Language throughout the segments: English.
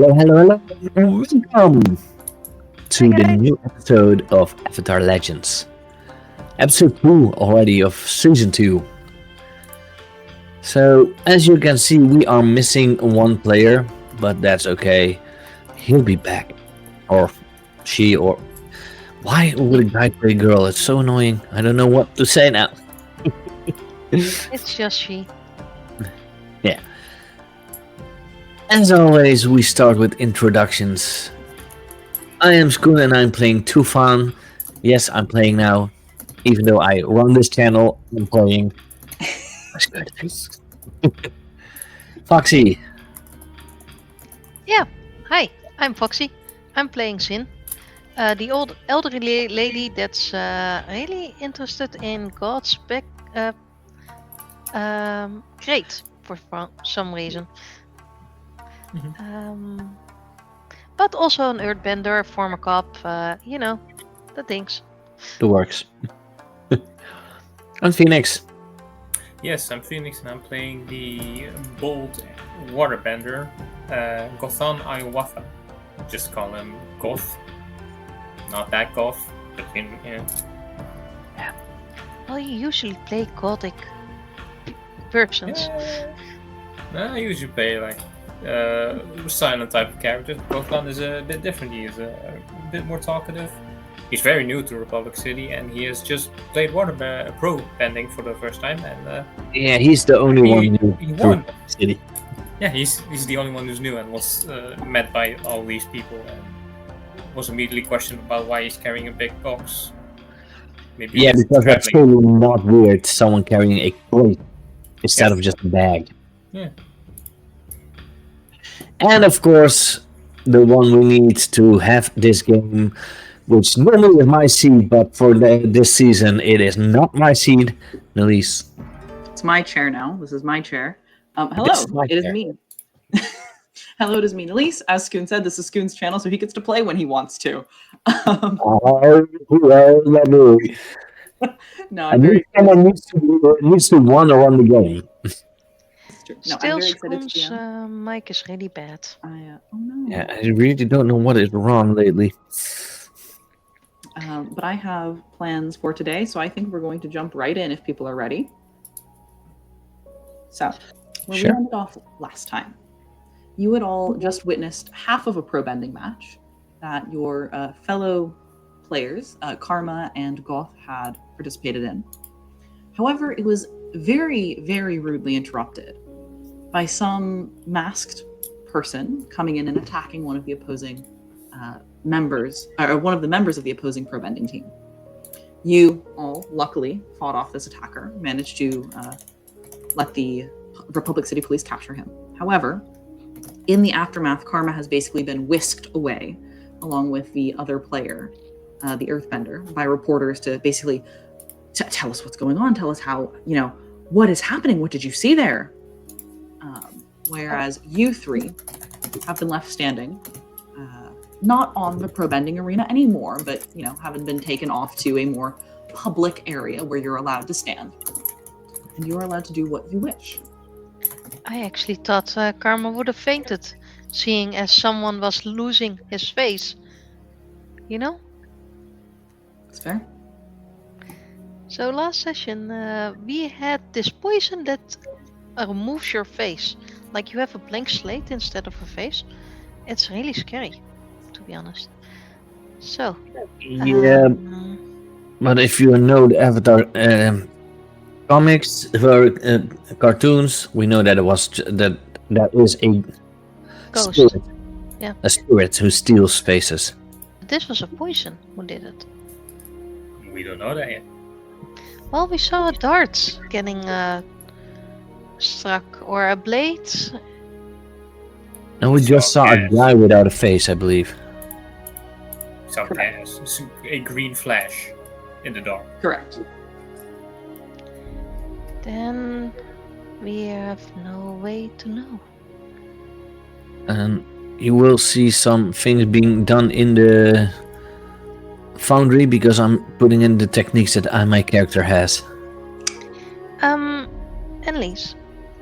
Hello, hello, hello. Welcome Hi to the guys. new episode of Avatar Legends. Episode 2 already of Season 2. So, as you can see, we are missing one player, but that's okay. He'll be back. Or she, or. Why would a guy play a girl? It's so annoying. I don't know what to say now. It's just she. Yeah. As always, we start with introductions. I am Skoon and I'm playing Tufan. Yes, I'm playing now. Even though I run this channel, I'm playing. That's good. Foxy. Yeah. Hi, I'm Foxy. I'm playing Sin. The old elderly lady that's really interested in God's crate for some reason. But also an earthbender, former cop, the things. It works. And Phoenix. Yes, I'm Phoenix and I'm playing the bold waterbender, Gothan Iwatha. Just call him Goth. Not that Goth, but Well, you usually play gothic persons. I usually play like silent type of characters. Gothan is a bit different. He is a bit more talkative. He's very new to Republic City and he has just played pro bending for the first time. And Yeah, he's the only one new he to won. City. Yeah, he's the only one who's new and was met by all these people and was immediately questioned about why he's carrying a big box. Maybe Yeah, he's because that's traveling. totally not weird. Someone carrying a crate instead of just a bag. Yeah. And of course, the one we need to have this game, which normally is my seed, but for this season it is not my seed. Elise. It's my chair now. This is my chair. Hello, This is my it is chair. me. Hello, it is me, Elise. As Skoon said, this is Skoon's channel, so he gets to play when he wants to. Oh, lovely. No, I I'm need very someone needs to want to run the game. no, I'm Still, very excited to be Spoon's on. mic is really bad. Oh no. Yeah, I really don't know what is wrong lately. But I have plans for today, so I think we're going to jump right in if people are ready. So, where Sure. we ended off last time, you had all just witnessed half of a pro bending match that your fellow players, Karma and Goth, had participated in. However, it was very, very rudely interrupted by some masked person coming in and attacking one of the opposing members, or one of the members of the opposing pro bending team. You all, luckily, fought off this attacker, managed to let the Republic City Police capture him. However, in the aftermath, Karma has basically been whisked away, along with the other player, the Earthbender, by reporters to basically tell us what's going on, tell us how, what is happening, what did you see there? Whereas you three have been left standing, not on the pro bending arena anymore, but, having been taken off to a more public area where you're allowed to stand. And you're allowed to do what you wish. I actually thought Karma would have fainted, seeing as someone was losing his face. That's fair. So last session, we had this poison that removes your face. Like you have a blank slate instead of a face. It's really scary, to be honest. So. Yeah, but if you know the Avatar comics or cartoons, we know that it was that is a Ghost. spirit. Yeah. A spirit who steals faces. This was a poison who did it. We don't know that yet. Well, we saw a dart getting struck, or a blade. And we just saw a gas. guy without a face, I believe. Some gas, a green flash in the dark. Correct. Then we have no way to know. And you will see some things being done in the foundry because I'm putting in the techniques that my character has. Annelies,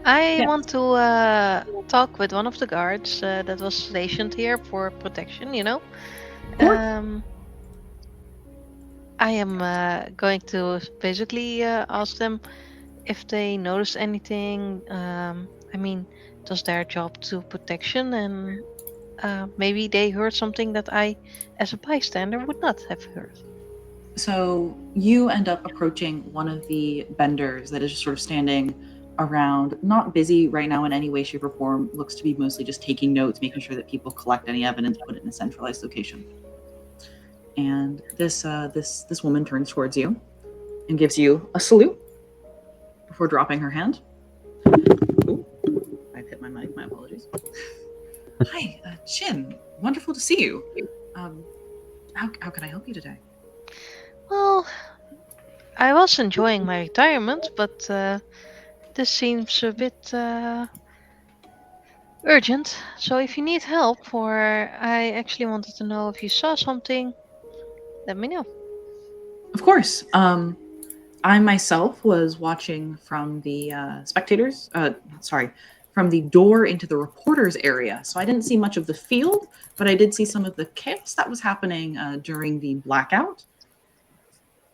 I Yes. want to talk with one of the guards that was stationed here for protection, you know. Of course. I am going to basically ask them if they noticed anything. I mean, does their job to protection, and maybe they heard something that I, as a bystander, would not have heard. So you end up approaching one of the vendors that is just sort of standing around, not busy right now in any way, shape, or form. Looks to be mostly just taking notes, making sure that people collect any evidence, put it in a centralized location. And this woman turns towards you and gives you a salute before dropping her hand. Ooh, I've hit my mic. My apologies. Hi, Chin. Wonderful to see you. How can I help you today? Well, I was enjoying my retirement, but this seems a bit urgent. So if you need help, or I actually wanted to know if you saw something, let me know. Of course. I myself was watching from the spectators, sorry, from the door into the reporters area. So I didn't see much of the field, but I did see some of the chaos that was happening during the blackout.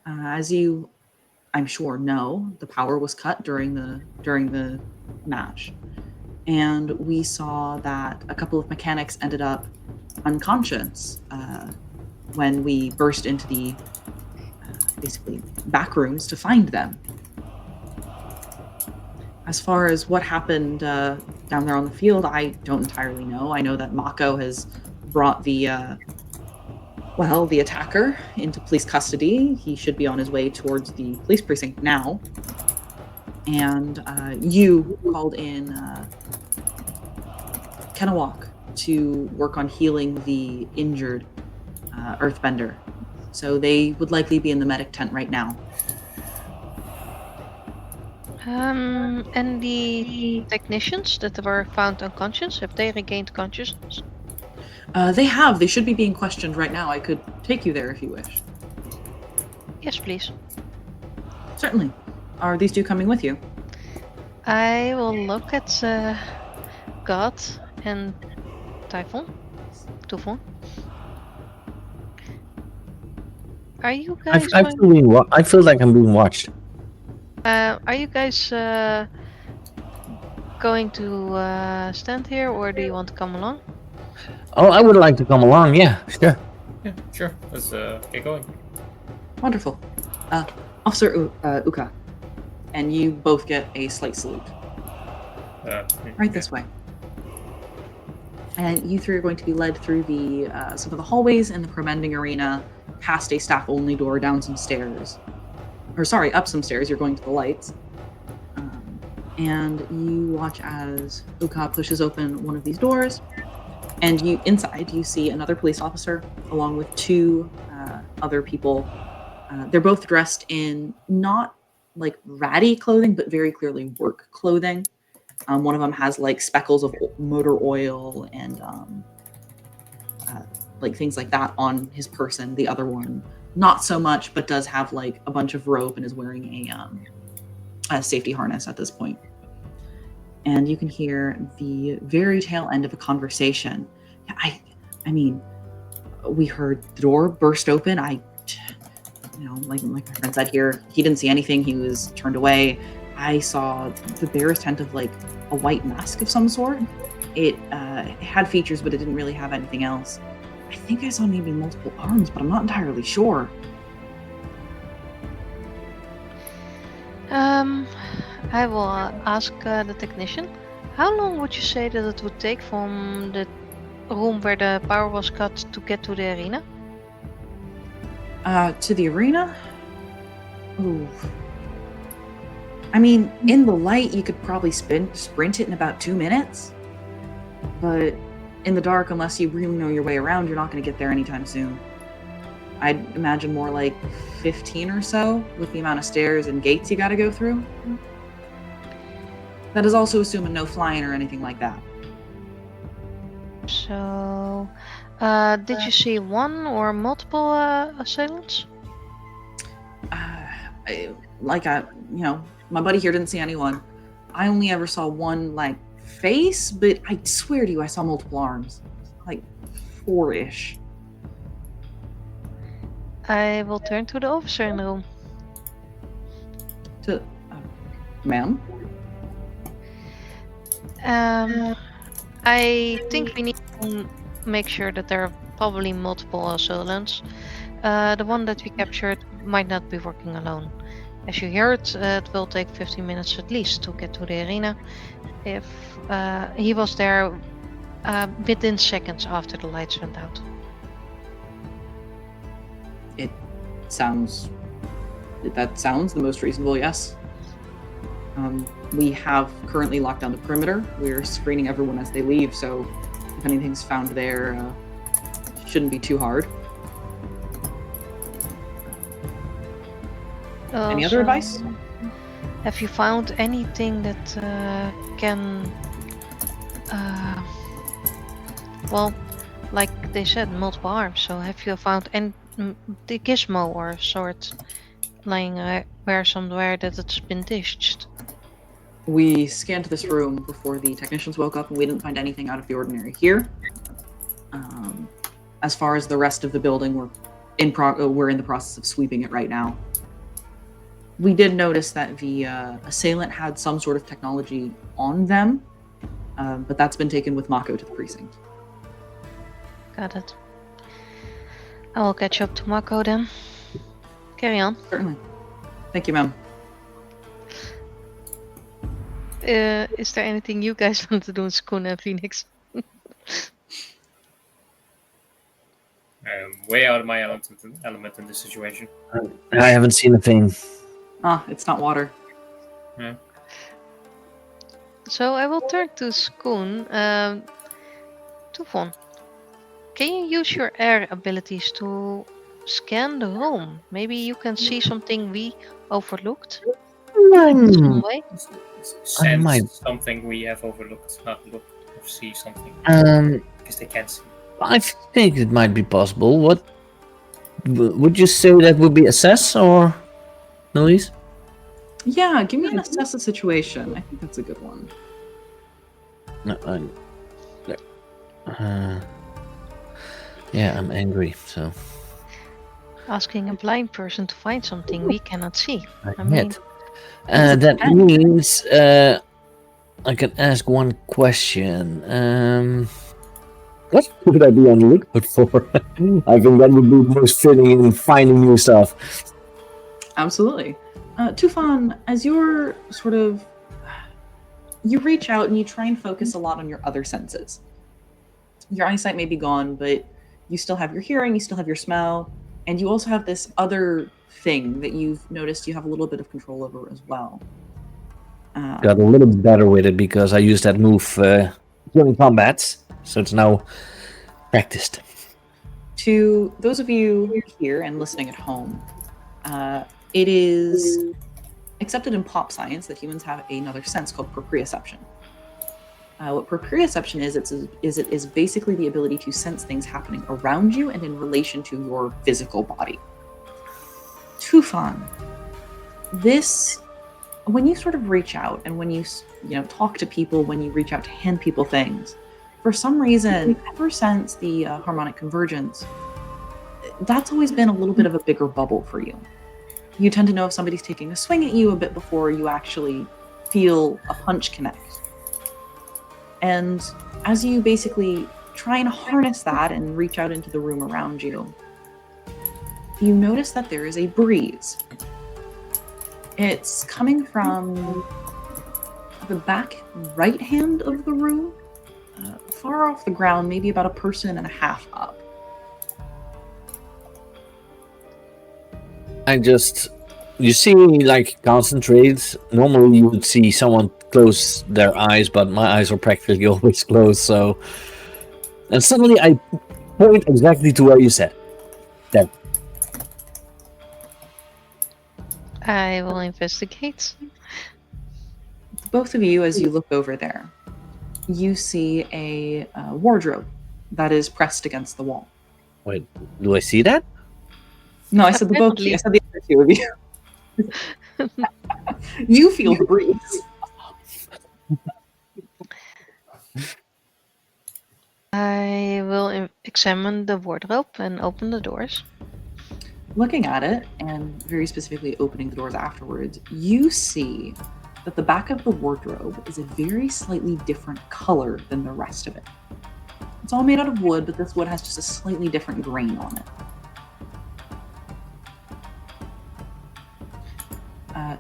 As you, I'm sure, know, the power was cut during the match, and we saw that a couple of mechanics ended up unconscious when we burst into the basically back rooms to find them. As far as what happened down there on the field, I don't entirely know. I know that Mako has brought the the attacker into police custody. He should be on his way towards the police precinct now. And you called in Kenawak to work on healing the injured earthbender. So they would likely be in the medic tent right now. And the technicians that were found unconscious, have they regained consciousness? They have. They should be being questioned right now. I could take you there if you wish. Yes, please. Certainly. Are these two coming with you? I will look at God and Typhon. Are you guys I feel like I'm being watched. are you guys going to stand here, or do you want to come along? Oh, I would like to come along. Yeah, sure. Yeah, sure. Let's get going. Wonderful. Officer Uka, and you both get a slight salute. Right this way. And you three are going to be led through the some of the hallways in the Promending Arena, past a staff-only door, down some stairs. Or sorry, up some stairs. You're going to the lights. And you watch as Uka pushes open one of these doors, and inside you see another police officer along with two other people. They're both dressed in not like ratty clothing, but very clearly work clothing. One of them has like speckles of motor oil and like things like that on his person. The other one, not so much, but does have like a bunch of rope and is wearing a safety harness at this point. And you can hear the very tail end of a conversation. I mean, we heard the door burst open. Like my friend said here, he didn't see anything. He was turned away. I saw the bearer's tent of like a white mask of some sort. It had features, but it didn't really have anything else. I think I saw maybe multiple arms, but I'm not entirely sure. I will ask the technician. How long would you say that it would take from the room where the power was cut to get to the arena? To the arena? Ooh. I mean, in the light, you could probably sprint it in about 2 minutes. But in the dark, unless you really know your way around, you're not going to get there anytime soon. I'd imagine more like 15 or so with the amount of stairs and gates you got to go through. That is also assuming no flying or anything like that. So, did you see one or multiple assailants? My buddy here didn't see anyone. I only ever saw one like face, but I swear to you, I saw multiple arms, like 4-ish. I will turn to the officer in the room. To, ma'am. I think we need to make sure that there are probably multiple assailants. The one that we captured might not be working alone. As you heard, it will take 15 minutes at least to get to the arena. If he was there within seconds after the lights went out. That sounds the most reasonable, yes. We have currently locked down the perimeter. We're screening everyone as they leave, so if anything's found there, shouldn't be too hard. Any other advice? Have you found anything that can, well, like they said, multiple arms? So have you found the gizmo or sort lying where somewhere that it's been dished? We scanned this room before the technicians woke up, and we didn't find anything out of the ordinary here. As far as the rest of the building, we're in the process of sweeping it right now. We did notice that the assailant had some sort of technology on them, but that's been taken with Mako to the precinct. Got it. I will catch up to Mako then. Carry on. Certainly. Thank you, ma'am. Is there anything you guys want to do in Schoon and Phoenix? Way out of my element in this situation. I haven't seen a thing. It's not water. Yeah. So I will turn to Schoon. Tufon, can you use your air abilities to scan the room? Maybe you can see something we overlooked? Some way? Sense something we have overlooked, not look or see something. Because they can't see. I think it might be possible. What would you say that would be assess or Louise? Yeah, give me an assess the situation. I think that's a good one. No, yeah, I'm angry, so Asking a blind person to find something we cannot see. I mean, that means I can ask one question. What would I be on the lookout for? I think that would be most fitting in finding new stuff. Absolutely. Tufan, as you're you reach out and you try and focus a lot on your other senses. Your eyesight may be gone, but you still have your hearing, you still have your smell, and you also have this other thing that you've noticed you have a little bit of control over as well. Got a little better with it because I used that move during combats, so it's now practiced. To those of you here and listening at home, it is accepted in pop science that humans have another sense called proprioception. What proprioception is, it is basically the ability to sense things happening around you and in relation to your physical body. Tufan, when you sort of reach out and when you talk to people, when you reach out to hand people things, for some reason, ever since the harmonic convergence, that's always been a little bit of a bigger bubble for you. You tend to know if somebody's taking a swing at you a bit before you actually feel a punch connect. And as you basically try and harness that and reach out into the room around you, you notice that there is a breeze. It's coming from the back right hand of the room, far off the ground, maybe about a person and a half up. You see me like concentrate. Normally you would see someone close their eyes, but my eyes are practically always closed, so. And suddenly I point exactly to where you said. There. I will investigate. Both of you, as you look over there, you see a wardrobe that is pressed against the wall. Wait, do I see that? No, I said the both of you. I said the other two of you. You feel the breeze. I will examine the wardrobe and open the doors. Looking at it, and very specifically opening the doors afterwards, you see that the back of the wardrobe is a very slightly different color than the rest of it. It's all made out of wood, but this wood has just a slightly different grain on it.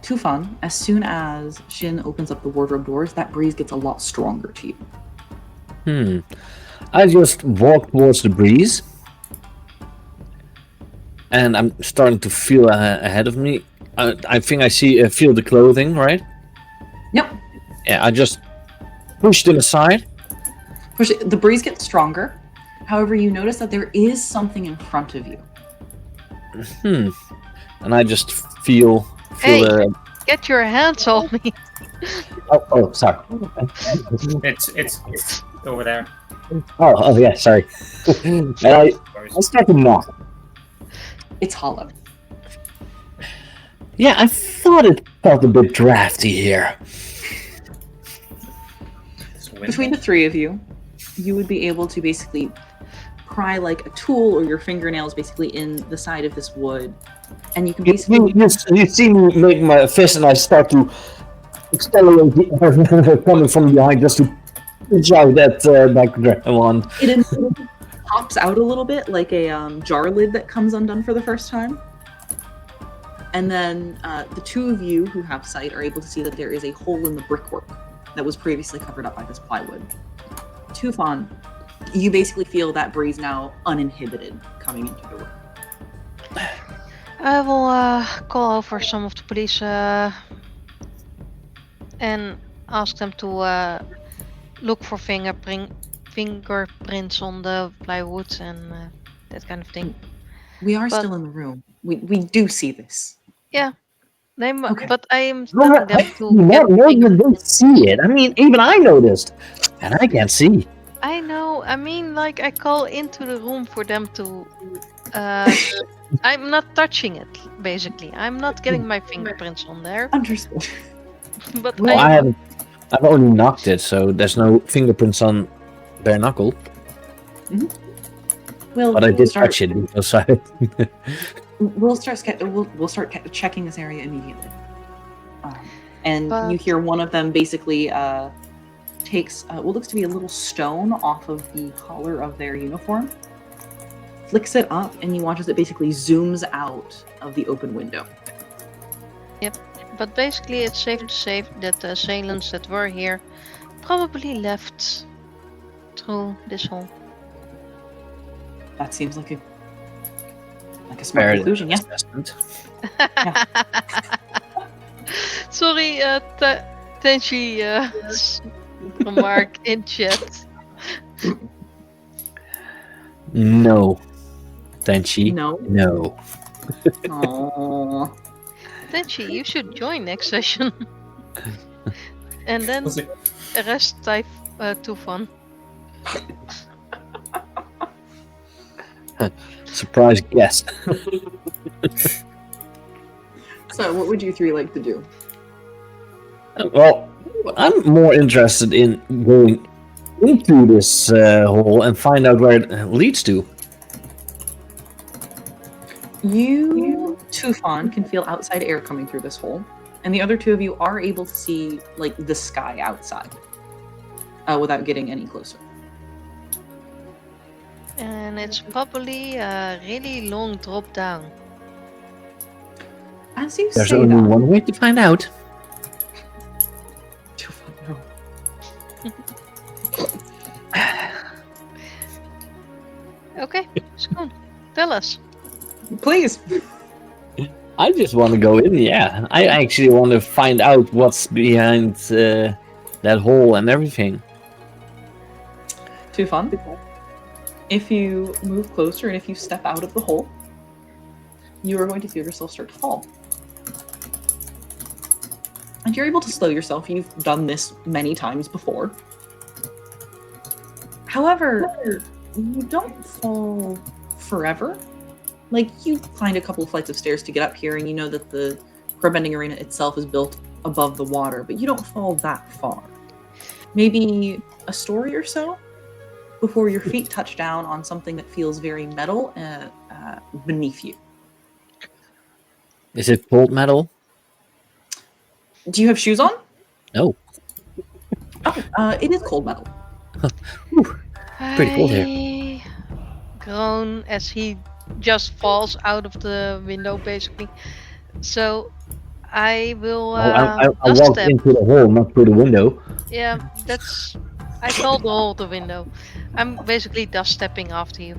Tufan, as soon as Shin opens up the wardrobe doors, that breeze gets a lot stronger to you. I just walk towards the breeze, and I'm starting to feel ahead of me. I think I feel the clothing, right? Yep. Yeah, I just push them aside. The breeze gets stronger. However, you notice that there is something in front of you. And I just feel Hey, get your hands off me! Oh, sorry. It's over there. Oh, yeah, sorry. And I start to knock. It's hollow. Yeah, I thought it felt a bit drafty here. Between the three of you, you would be able to basically pry like a tool or your fingernails basically in the side of this wood. And you can basically... You see me make my fist and I start to accelerate the air coming from behind just to push out that one. It pops out a little bit like a jar lid that comes undone for the first time. And then the two of you who have sight are able to see that there is a hole in the brickwork that was previously covered up by this plywood. Tufan, you basically feel that breeze now uninhibited coming into the room. I will call over some of the police and ask them to look for fingerprints on the plywood and that kind of thing. We are still in the room. We do see this. Yeah. Okay. But I am telling them to No, they see it. I mean, even I noticed. And I can't see. I know. I mean, like, I call into the room for them to... I'm not touching it, basically. I'm not getting my fingerprints on there. Understood. But Well, I've only knocked it, so there's no fingerprints on bare knuckle. Mm-hmm. But I did touch it because I... We'll start checking this area immediately. You hear one of them basically takes what looks to be a little stone off of the collar of their uniform, flicks it up, and you watch as it basically zooms out of the open window. Yep. But basically, it's safe to say that the assailants that were here probably left through this hole. That seems like a smart conclusion, yeah. Yeah. Sorry, Tenchi remark in chat. No. Tenchi. No. Aww. Tenchi, you should join next session. And then arrest type Tufan. Surprise guest. So, what would you three like to do? Well, I'm more interested in going into this hole and find out where it leads to. You, Tufan, can feel outside air coming through this hole, and the other two of you are able to see like the sky outside without getting any closer. And it's probably a really long drop down. As you There's say only that, one way to find out. Okay, Schoon, tell us. Please. I just want to go in, yeah. I actually want to find out what's behind that hole and everything. Tufan, if you move closer and if you step out of the hole, you are going to feel yourself start to fall. And you're able to slow yourself. You've done this many times before. However, you don't fall forever. Like, you climb a couple of flights of stairs to get up here, and you know that the Crowbending Arena itself is built above the water, but you don't fall that far. Maybe a story or so before your feet touch down on something that feels very metal beneath you. Is it cold metal? Do you have shoes on? No. It is cold metal. Whew. Pretty cool here. I groan as he just falls out of the window, basically. So I will I dust walked step. into the hole, not through the window. Yeah, that's. I called the hole the window. I'm basically dust stepping after you.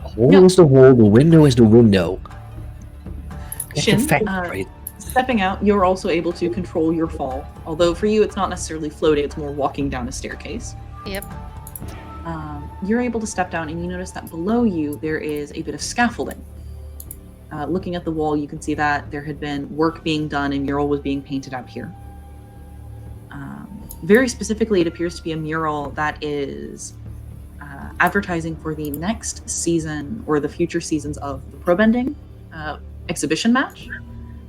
The hole No. is the hole, the window is the window. Get your Shin, facts right. stepping out, you're also able to control your fall. Although for you, it's not necessarily floating, it's more walking down a staircase. Yep. You're able to step down, and you notice that below you, there is a bit of scaffolding. Looking at the wall, you can see that there had been work being done, and mural was being painted out here. Very specifically, it appears to be a mural that is advertising for the next season or the future seasons of the Pro Bending exhibition match,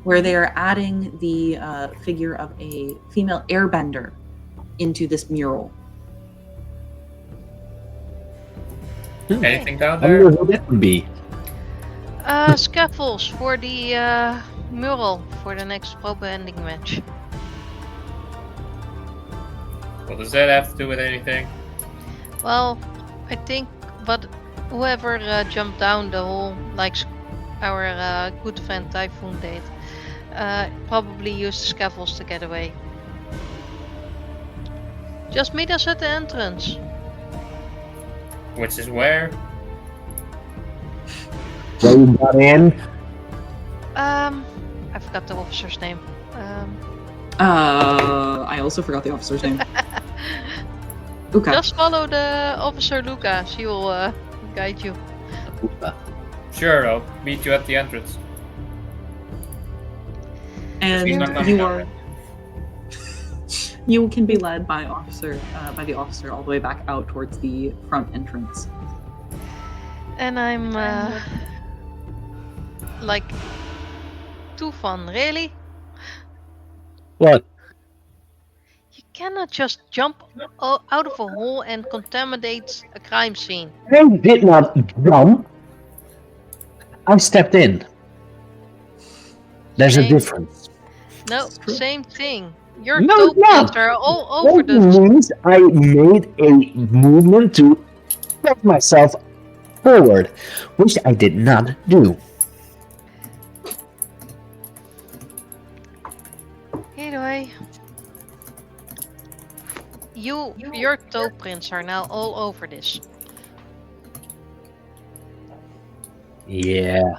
where they are adding the figure of a female airbender into this mural. Anything down I there? wonder who that would be. Scaffolds for the mural for the next Pro Ending match. What does that have to do with anything? Well, I think, but whoever jumped down the hole, like our good friend Typhoon did, probably used the scaffolds to get away. Just meet us at the entrance. Which is where? Where you got in? I forgot the officer's name. I also forgot the officer's name. Okay. Just follow the officer Luca. She will guide you. Sure, I'll meet you at the entrance. And She's not coming you down, are right? you can be led by the officer all the way back out towards the front entrance. And I'm like, too fun, really? What? You cannot just jump out of a hole and contaminate a crime scene. I did not jump. I stepped in. There's a Same. difference. No, It's true. same thing. Your No, toe it's not. prints are all over That the. means I made a movement to push myself forward, which I did not do. Anyway, your toe prints are now all over this. Yeah.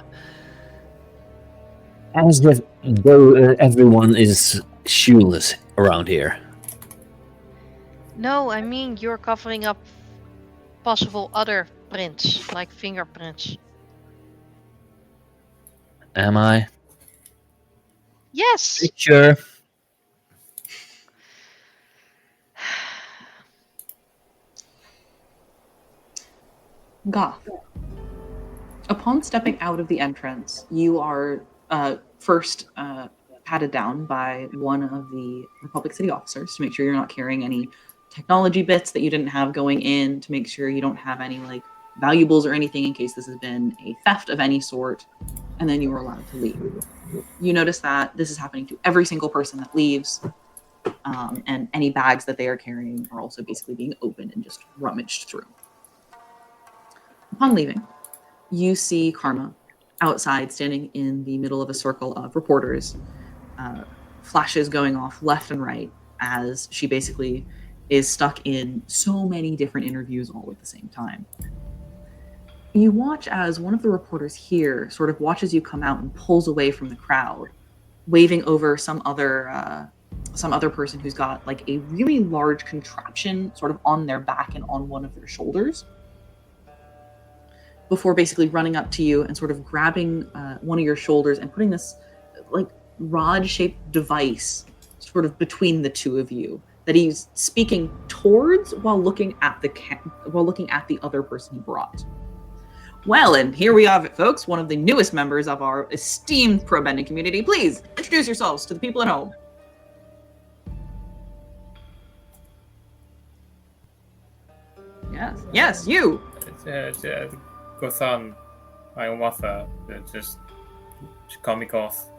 As if though everyone is shoeless around here. No, I mean you're covering up possible other prints, like fingerprints. Am I? Yes. Sure. Goth. Upon stepping out of the entrance, you are first patted down by one of the Republic City officers to make sure you're not carrying any technology bits that you didn't have going in, to make sure you don't have any like valuables or anything in case this has been a theft of any sort, and then you are allowed to leave. You notice that this is happening to every single person that leaves, and any bags that they are carrying are also basically being opened and just rummaged through. Upon leaving, you see Karma outside, standing in the middle of a circle of reporters, flashes going off left and right as she basically is stuck in so many different interviews all at the same time. You watch as one of the reporters here sort of watches you come out and pulls away from the crowd, waving over some other person who's got like a really large contraption sort of on their back and on one of their shoulders, before basically running up to you and sort of grabbing one of your shoulders and putting this like rod-shaped device sort of between the two of you that he's speaking towards while looking at the other person he brought. Well, and here we have it, folks. One of the newest members of our esteemed pro bending community. Please introduce yourselves to the people at home. Yes. Yes, you. Gothan, Iowatha, just call me Goth.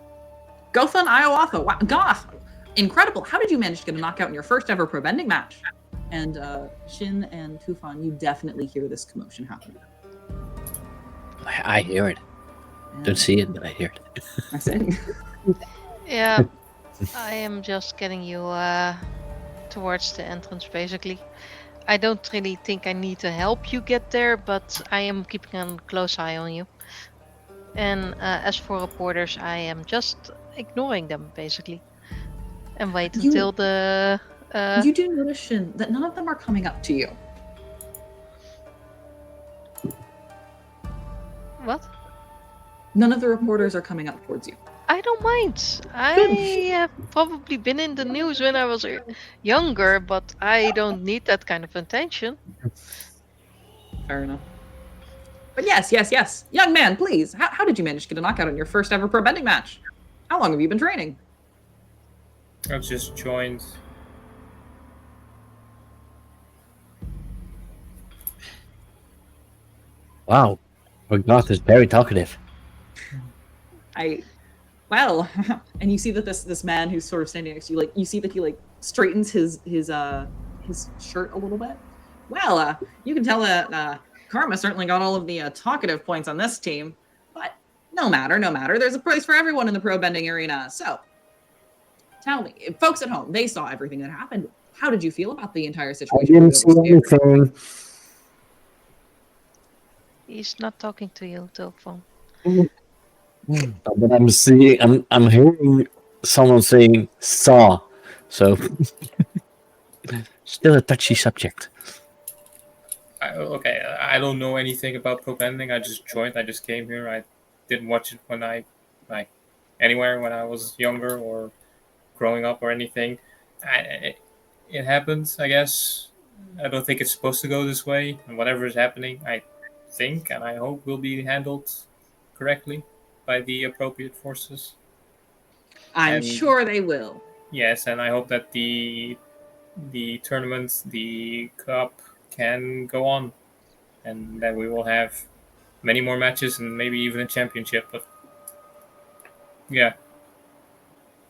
Gothan Iowatha. Wow, Goth. Incredible. How did you manage to get a knockout in your first ever pro bending match? And Shin and Tufan, you definitely hear this commotion happening. I hear it. Don't see it, but I hear it. I say. Yeah, I am just getting you towards the entrance, basically. I don't really think I need to help you get there, but I am keeping a close eye on you. And as for reporters, I am just ignoring them, basically. And wait until the... You do notice, Shin, that none of them are coming up to you. What? None of the reporters are coming up towards you. I don't mind. I have probably been in the news when I was younger, but I don't need that kind of attention. Fair enough. But yes. Young man, please. How did you manage to get a knockout in your first ever pro bending match? How long have you been training? I've just joined. Wow. Goth is very talkative. Well, and you see that this man who's sort of standing next to you, you see that he straightens his shirt a little bit. Well, you can tell that Karma certainly got all of the talkative points on this team, but no matter. There's a place for everyone in the pro bending arena. So, tell me, folks at home, they saw everything that happened. How did you feel about the entire I situation? didn't see anything. He's not talking to you, telephone. But I'm hearing someone saying saw, so still a touchy subject. I don't know anything about pro bending. I just joined. I just came here. I didn't watch it when I anywhere when I was younger or growing up or anything. It happens, I guess. I don't think it's supposed to go this way. And whatever is happening, I think and I hope will be handled correctly by the appropriate forces. I'm sure they will. Yes, and I hope that the tournament, the cup, can go on, and that we will have many more matches and maybe even a championship. But yeah.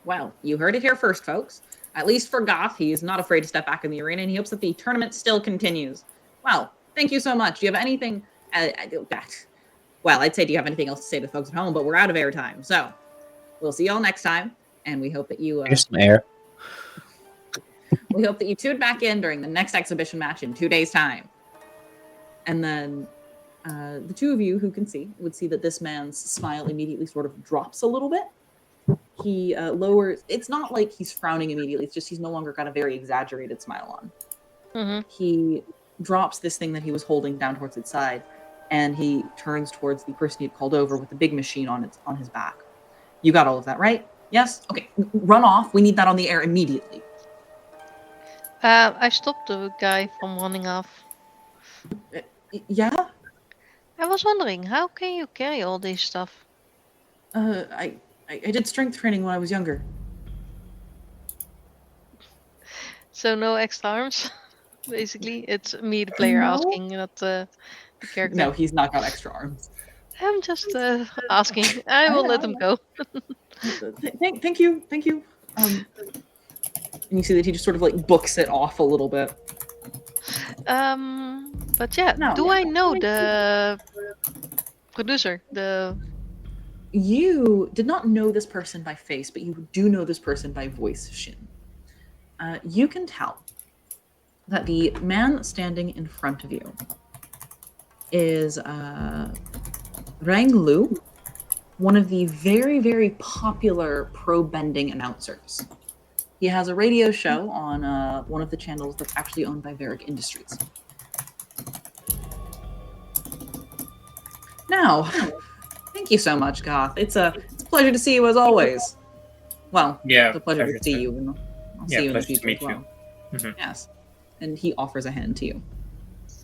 Well, you heard it here first, folks. At least for Goth, he is not afraid to step back in the arena, and he hopes that the tournament still continues. Well, thank you so much. Do you have anything? Well, I'd say, do you have anything else to say to the folks at home? But we're out of airtime, so we'll see y'all next time, and we hope that you. Here's some air. We hope that you tune back in during the next exhibition match in 2 days' time. And then the two of you who can see would see that this man's smile immediately sort of drops a little bit. He lowers. It's not like he's frowning immediately. It's just he's no longer got a very exaggerated smile on. Mm-hmm. He drops this thing that he was holding down towards its side, and he turns towards the person he had called over with the big machine on his back. You got all of that, right? Yes? Okay. Run off. We need that on the air immediately. I stopped the guy from running off. Yeah? I was wondering, how can you carry all this stuff? I did strength training when I was younger. So no extra arms? Basically, it's me, the player, No. asking, not the character. No, he's not got extra arms. I'm just asking. I will let him go. Thank you. And you see that he just sort of books it off a little bit. But yeah, No. do I know the producer? You did not know this person by face, but you do know this person by voice, Shin. You can tell that the man standing in front of you is Rang Lu, one of the very, very popular pro bending announcers. He has a radio show on one of the channels that's actually owned by Varick Industries. Now, thank you so much, Goth. It's a pleasure to see you as always. Well, Yeah. it's a pleasure to see you. And I'll see you in the pleasure to future as meet well. you. Mhm. Yes. And he offers a hand to you.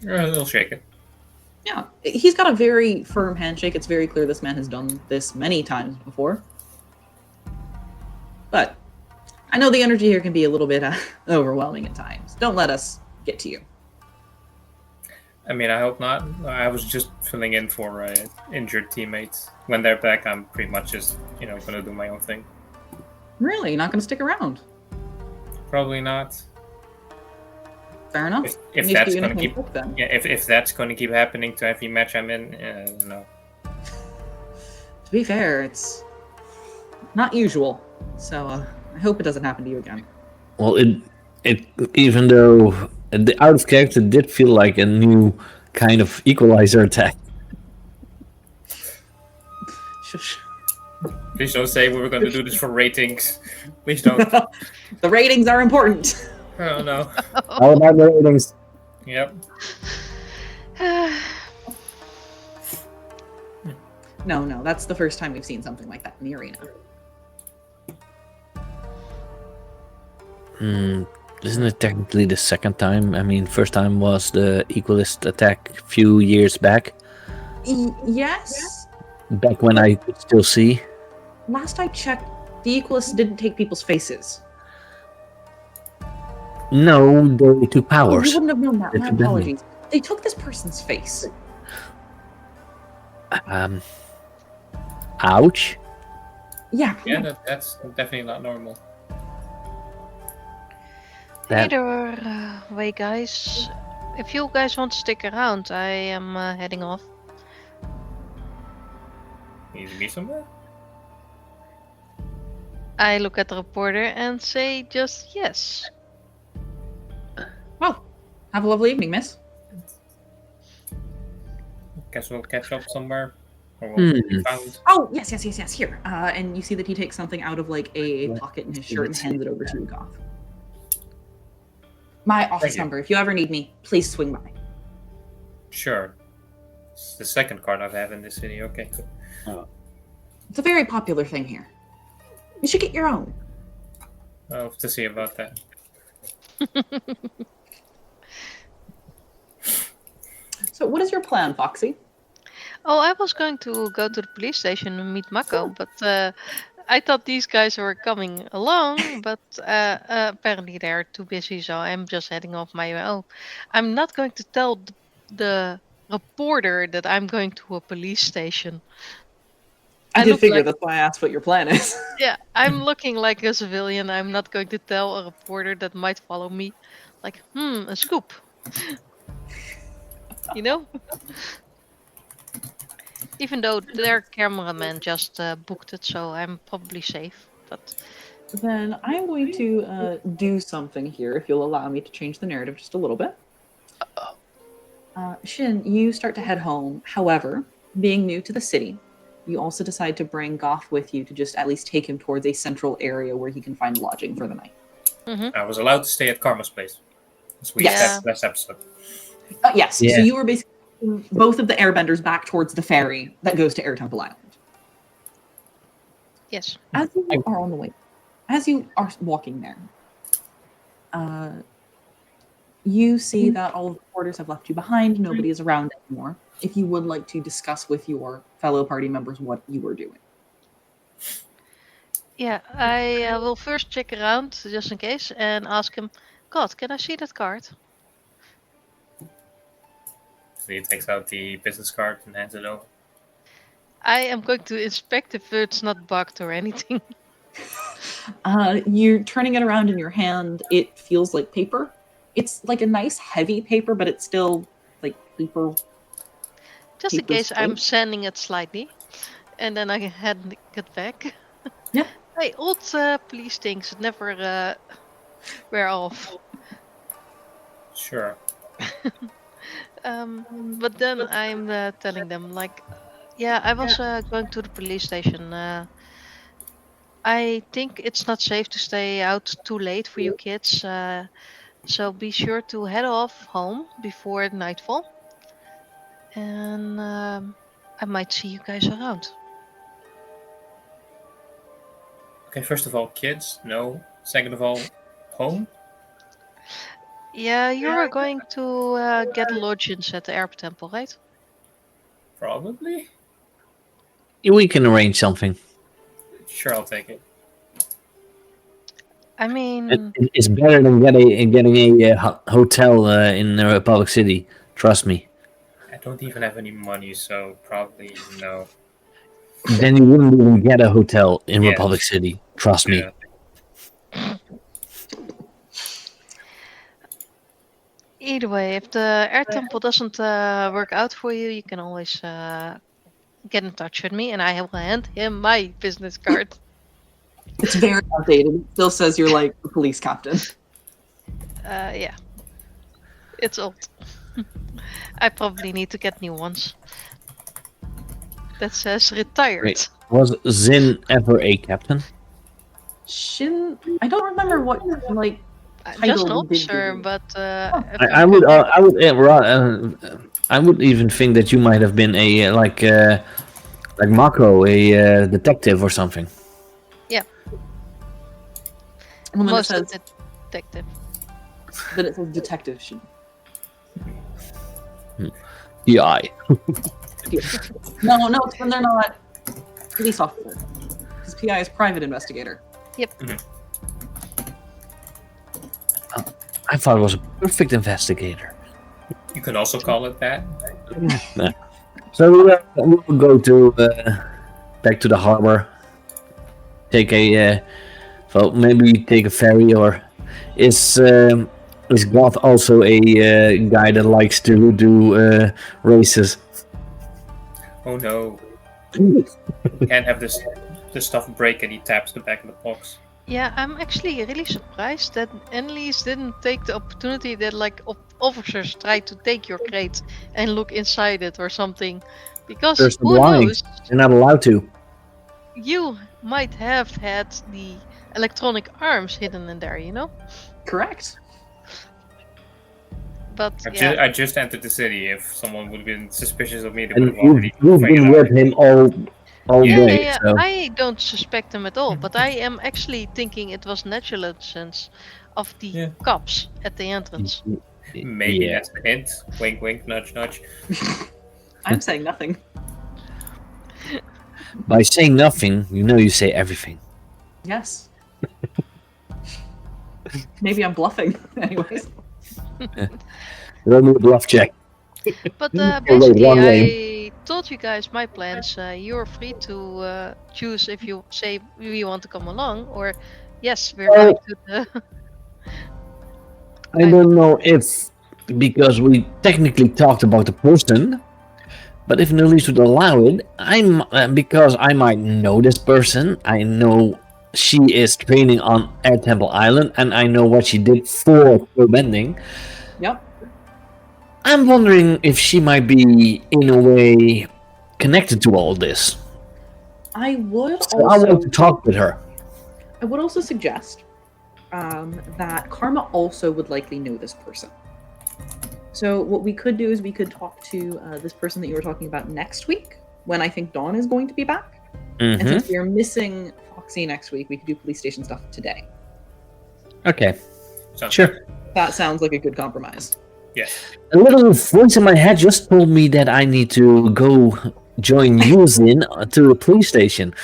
He'll shake it. Yeah, he's got a very firm handshake. It's very clear this man has done this many times before. But I know the energy here can be a little bit overwhelming at times. Don't let us get to you. I mean, I hope not. I was just filling in for injured teammates. When they're back, I'm pretty much just gonna do my own thing. Really? You're not going to stick around? Probably not. Fair enough. If Needs to that's be gonna uniform keep book, then. yeah, if that's gonna keep happening to every match I'm in, no. To be fair, it's not usual. So I hope it doesn't happen to you again. Well, it even though the out of character did feel like a new kind of equalizer attack. Shush. Please don't say we were gonna do this for ratings. Please don't. The ratings are important. Oh no. How about the ratings? Yep. No, that's the first time we've seen something like that in the arena. Isn't it technically the second time? I mean, first time was the equalist attack a few years back. Yes. Back when I could still see. Last I checked, the Equalists didn't take people's faces. No, they took Oh, powers. you wouldn't have known that. It's My a bit apologies. They took this person's face. Ouch. Yeah. Yeah, that's definitely not normal. That- Either way, guys. If you guys want to stick around, I am heading off. Need to be somewhere? I look at the reporter and say just yes. Well, have a lovely evening, miss. Guess we'll catch up somewhere. Or we'll be found. Oh, yes. Here. And you see that he takes something out of like a pocket in his shirt and hands it over to you, Goth. My office you. number. If you ever need me, please swing by. Sure. It's the second card I have in this city. Okay, good. It's a very popular thing here. You should get your own. I'll have to see about that. So, what is your plan, Foxy? Oh, I was going to go to the police station and meet Mako, but I thought these guys were coming along, but apparently they're too busy, so I'm just heading off my own. I'm not going to tell the reporter that I'm going to a police station. I I did look figure like- that's why I asked what your plan is. Yeah, I'm looking like a civilian. I'm not going to tell a reporter that might follow me. Like, a scoop. You know? Even though their cameraman just booked it, so I'm probably safe. But Then I'm going to do something here, if you'll allow me to change the narrative just a little bit. Shin, you start to head home. However, being new to the city, you also decide to bring Goth with you to just at least take him towards a central area where he can find lodging for the night. I was allowed to stay at Karma's place. As we Yes. said last episode. Yes, Yeah. so you were basically taking both of the airbenders back towards the ferry that goes to Air Temple Island. yes. As you are on the way, as you are walking there, you see that all of the porters have left you behind. Nobody is around anymore. If you would like to discuss with your fellow party members what you are doing. Yeah, I will first check around just in case and ask him, God, can I see that card? So he takes out the business card and hands it over. I am going to inspect if it's not bugged or anything. You're turning it around in your hand. It feels like paper. It's like a nice heavy paper, but it's still like paper. Just in Paper's case I'm fake. sanding it slightly. And then I can hand it back. Yeah. Hey, old police things never wear off. Sure. But then I'm telling them, like, yeah, I was going to the police station. I think it's not safe to stay out too late for you kids. So be sure to head off home before nightfall. And I might see you guys around. Okay, first of all, kids, no. Second of all, home? Yeah, you are going to get lodgings at the Air Temple, right? Probably. We can arrange something. Sure, I'll take it. I mean, It's better than getting a hotel in Republic City. Trust me. don't even have any money, so probably no. Then you wouldn't even get a hotel in Yeah. Republic City. Trust me. Yeah. Either way, if the air temple doesn't work out for you, you can always get in touch with me, and I will hand him my business card. It's very outdated. It still says you're like a police captain. Yeah, it's old. I probably need to get new ones. That says retired. Wait, was Zin ever a captain? Shin, I don't remember what like I'm title just an we did officer, give you. but if I I'm would, correct, I would even think that you might have been a like Mako, a detective or something. And when it most says detective. then it says detective Shin. PI. No, it's when they're not police officer. Because PI is private investigator. I thought it was a perfect investigator. You can also call it that. So we will go to back to the harbor. Take a well, maybe take a ferry, or is Goth also a guy that likes to do races? Oh no. Can't have this stuff break, and he taps the back of the box. Yeah, I'm actually really surprised that Annelies didn't take the opportunity that like officers try to take your crate and look inside it or something, because There's who lying. knows, You're not allowed to. you might have had the electronic arms hidden in there, you know? Correct. But I just entered the city. If someone would have been suspicious of me, they And would have already you've been figured with out. him all yeah, day. yeah, So I don't suspect them at all, but I am actually thinking it was negligence of the Yeah. cops at the entrance. Maybe yeah. that's a hint. Wink, wink, nudge, nudge. I'm saying nothing. By saying nothing, you say everything. Yes. Maybe I'm bluffing. Anyways. Roll me a bluff check. But wait, basically, one I told you guys my plans. You're free to choose if you say we want to come along, or yes, we're going to the. I don't know if, because we technically talked about the person, but if Nulise would allow it, because I might know this person. I know she is training on Air Temple Island, and I know what she did for pro bending. Yep. I'm wondering if she might be, in a way, connected to all this. I would So I also want to talk with her. I would also suggest that Karma also would likely know this person. So what we could do is we could talk to this person that you were talking about next week, when I think Dawn is going to be back. And Mm-hmm. since we are missing Foxy next week, we could do police station stuff today. Okay, Sounds sure. good. That sounds like a good compromise. Yes. A little voice in my head just told me that I need to go join Yuzin to the police station.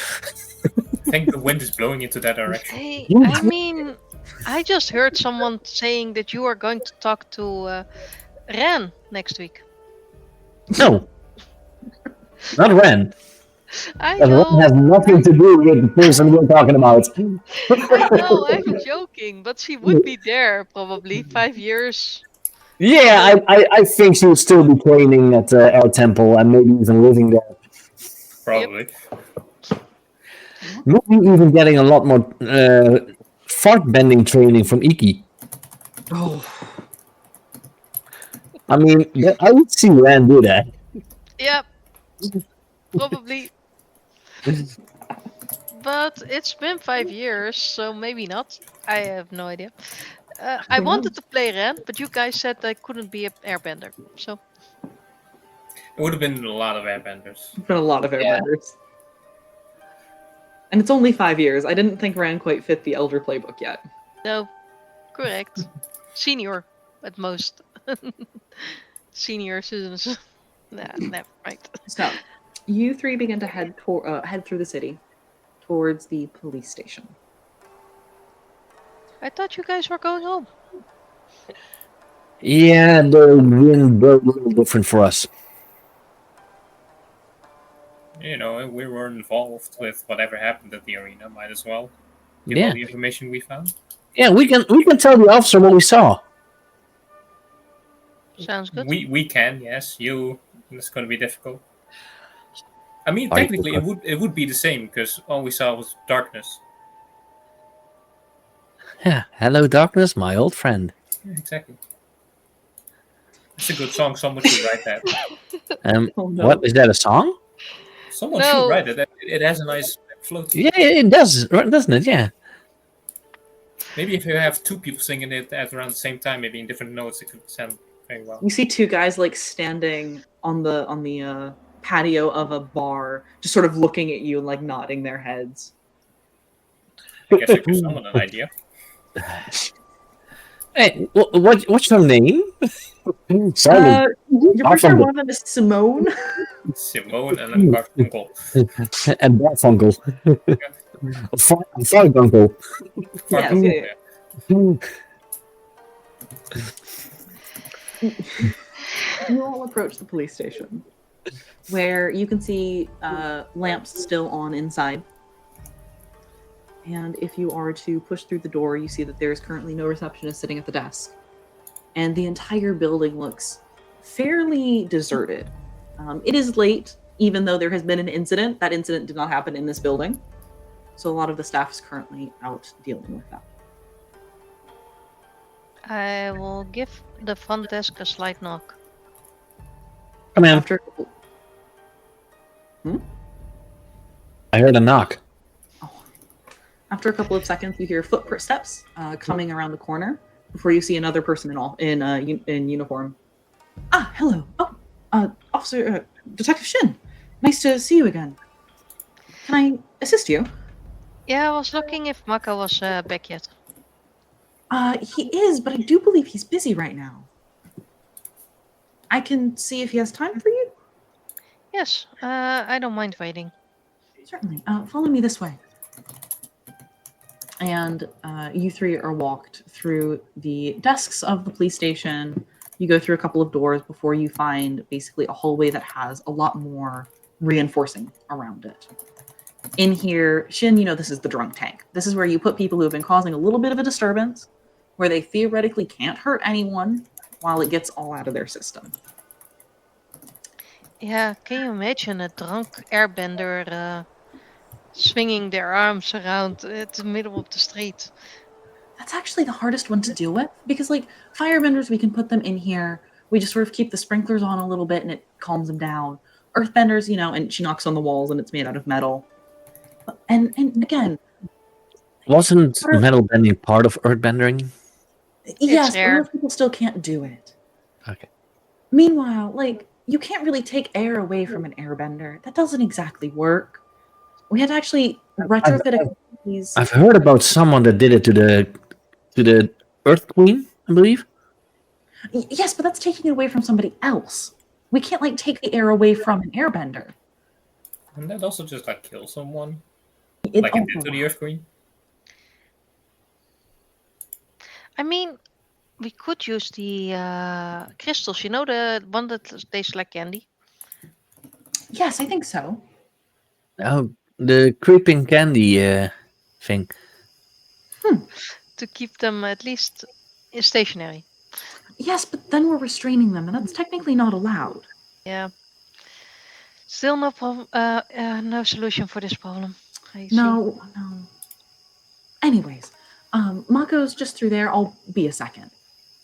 I think the wind is blowing into that direction. Hey, You- I mean, I just heard someone saying that you are going to talk to Ren next week. No, not Ren. I Ren know, has nothing to do with the person we're talking about. I know, I'm joking, but she would be there probably 5 years. Yeah, I think she would still be training at Air Temple and maybe even living there. Probably. Maybe even getting a lot more fart bending training from Iki. Oh, I mean, I would see Ren do that. Yep, probably. But it's been 5 years, so maybe not. I have no idea. I Who wanted knows? to play Ren, but you guys said I couldn't be an airbender. So It would have been a lot of airbenders. been a lot of Yeah. airbenders. And it's only 5 years. I didn't think Ran quite fit the Elder playbook yet. no, correct. Senior at most. Senior citizens. Nah, never mind. So, you three begin to head through the city towards the police station. I thought you guys were going home. Yeah, the wind blew a little different for us. You know, we were involved with whatever happened at the arena. Might as well give all Yeah. the information we found. Yeah, we can tell the officer what we saw. Sounds good. We can, yes. It's going to be difficult. I mean, Party technically, pooper. it would be the same because all we saw was darkness. Yeah. Hello, darkness, my old friend. Yeah, exactly. It's a good song. Someone should write that. Oh, no. What is that? A song? Someone No. should write it. It has a nice flow to it. Yeah, it does, doesn't it? Yeah. Maybe if you have two people singing it at around the same time, maybe in different notes, it could sound very well. You see two guys like standing on the patio of a bar, just sort of looking at you and like nodding their heads. I guess I could summon an idea. Hey, what's your name? Simon. You're pretty sure one of them is Simone. Simone and then Garfunkel. And Garfunkel. Garfunkel. Garfunkel, yeah. You all approach the police station, where you can see lamps still on inside. And if you are to push through the door, you see that there is currently no receptionist sitting at the desk. And the entire building looks fairly deserted. It is late, even though there has been an incident. That incident did not happen in this building. So a lot of the staff is currently out dealing with that. I will give the front desk a slight knock. Come in. After I heard a knock. After a couple of seconds, you hear footsteps coming around the corner before you see another person in uniform. Ah, hello. Oh, Officer Detective Shin. Nice to see you again. Can I assist you? Yeah, I was looking if Mako was back yet. He is, but I do believe he's busy right now. I can see if he has time for you. Yes, I don't mind waiting. Certainly. Follow me this way. And you three are walked through the desks of the police station. You go through a couple of doors before you find basically a hallway that has a lot more reinforcing around it. In here, Shin, you know this is the drunk tank. This is where you put people who have been causing a little bit of a disturbance, where they theoretically can't hurt anyone while it gets all out of their system. Yeah, can you imagine a drunk airbender swinging their arms around at the middle of the street? That's actually the hardest one to deal with because, like, firebenders, we can put them in here. We just sort of keep the sprinklers on a little bit and it calms them down. Earthbenders, you know, and she knocks on the walls and it's made out of metal. And again, Wasn't metal bending part of earth bending? yes, but rare. most people still can't do it. Okay. Meanwhile, like, you can't really take air away from an airbender. That doesn't exactly work. We had to actually retrofit a couple of these. I've heard about someone that did it to the Earth Queen, I believe. Yes, but that's taking it away from somebody else. We can't, like, take the air away from an airbender. And that also just like kill someone, It like it did to the Earth Queen. I mean, we could use the crystals, you know, the one that tastes like candy. Yes, I think so. Oh, the creeping candy thing. To keep them at least stationary. Yes, but then we're restraining them, and that's technically not allowed. Yeah. Still no problem. No solution for this problem. I see. No. Anyways, Mako's just through there. I'll be a second.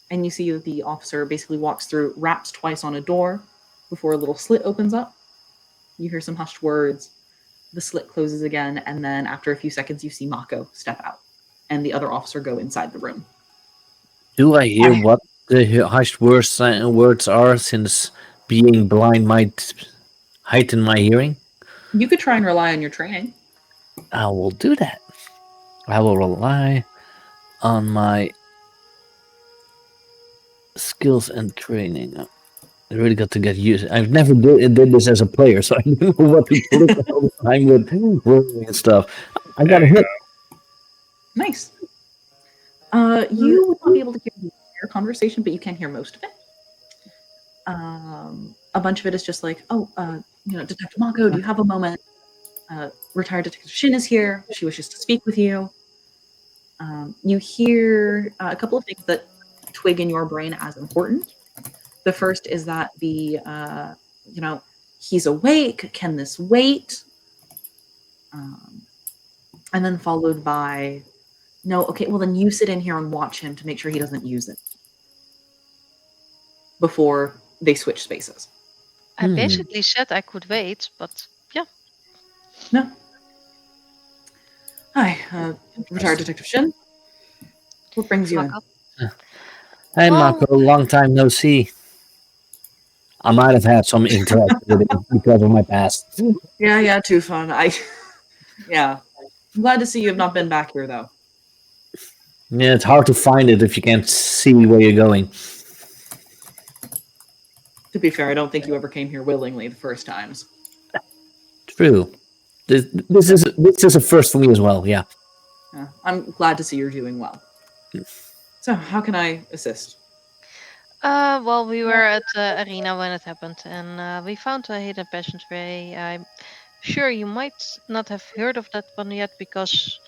And you see that the officer basically walks through, raps twice on a door before a little slit opens up. You hear some hushed words. The slit closes again, and then after a few seconds, you see Mako step out, and the other officer go inside the room. Do I hear what the hushed words are, since being blind might heighten my hearing? You could try and rely on your training. I will do that. I will rely on my skills and training. I really got to get used. I've never did this as a player, so I don't know what to put all the time with rolling and stuff. I got a hit. Nice. You would not be able to hear the entire conversation, but you can hear most of it. A bunch of it is just like, Detective Mako, do you have a moment? Retired Detective Shin is here. She wishes to speak with you. You hear a couple of things that twig in your brain as important. The first is that he's awake. Can this wait? And then followed by, no, okay, well then you sit in here and watch him to make sure he doesn't use it before they switch spaces. I basically said I could wait, but yeah. No. Hi, retired Detective Shin. What brings you in? Mako. Hey, Well- Marco, long time no see. I might have had some interaction with him because of my past. Yeah, too fun. Yeah. I'm glad to see you have not been back here, though. Yeah, it's hard to find it if you can't see where you're going. To be fair, I don't think you ever came here willingly the first times. True. This is a first for me as well. Yeah. Yeah, I'm glad to see you're doing well. So, how can I assist? Well, we were at the arena when it happened, and we found a hidden passageway. I'm sure you might not have heard of that one yet because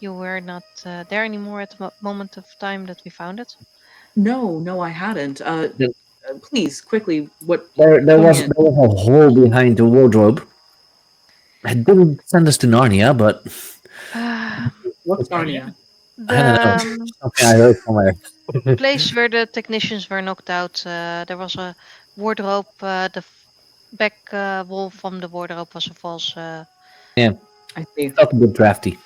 you were not there anymore at the moment of time that we found it. No, I hadn't. There, Please, quickly, what? there fill me was in. a hole behind the wardrobe. It didn't send us to Narnia, but What's Narnia? I don't know. The Something I heard somewhere. place where the technicians were knocked out, there was a wardrobe. Back wall from the wardrobe was a false. Yeah, I see. felt a bit drafty.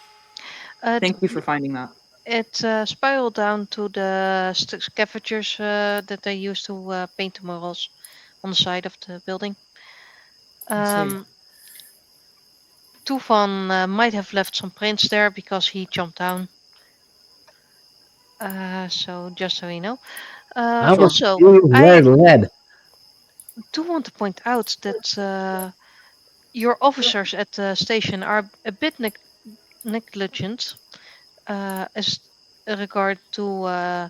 Thank you for finding that. It spiraled down to the scavengers that they used to paint the murals on the side of the building. I see. Tufan might have left some prints there because he jumped down. So just so you know. I was Also, feeling I very red. do want to point out that your officers at the station are a bit negligent as regard to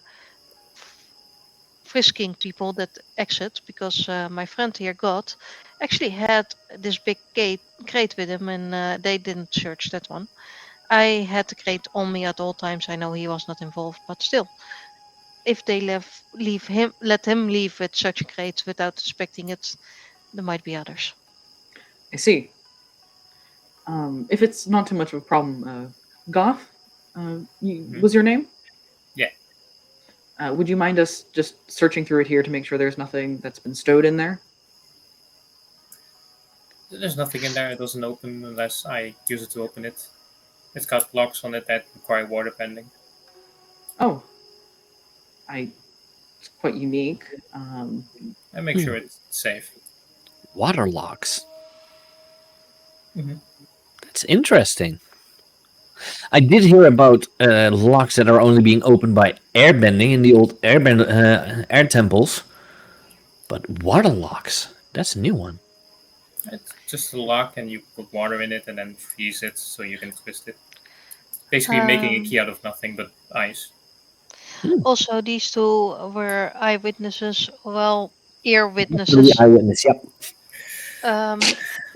frisking people that exit because my friend here got actually had this big crate with him and they didn't search that one. I had the crate on me at all times. I know he was not involved, but still, if they let him leave with such a crate without inspecting it, there might be others. I see. If it's not too much of a problem, Goth, was your name? Yeah. Would you mind us just searching through it here to make sure there's nothing that's been stowed in there? There's nothing in there. It doesn't open unless I use it to open it. It's got locks on it that require water bending. Oh, it's quite unique. I make sure it's safe. Water locks. Mhm. That's interesting. I did hear about locks that are only being opened by airbending in the old air temples, but water locks. That's a new one. It's just a lock, and you put water in it and then freeze it so you can twist it. Basically, making a key out of nothing but ice. Also, these two were eyewitnesses. Well, ear The witnesses. eyewitness. Yep.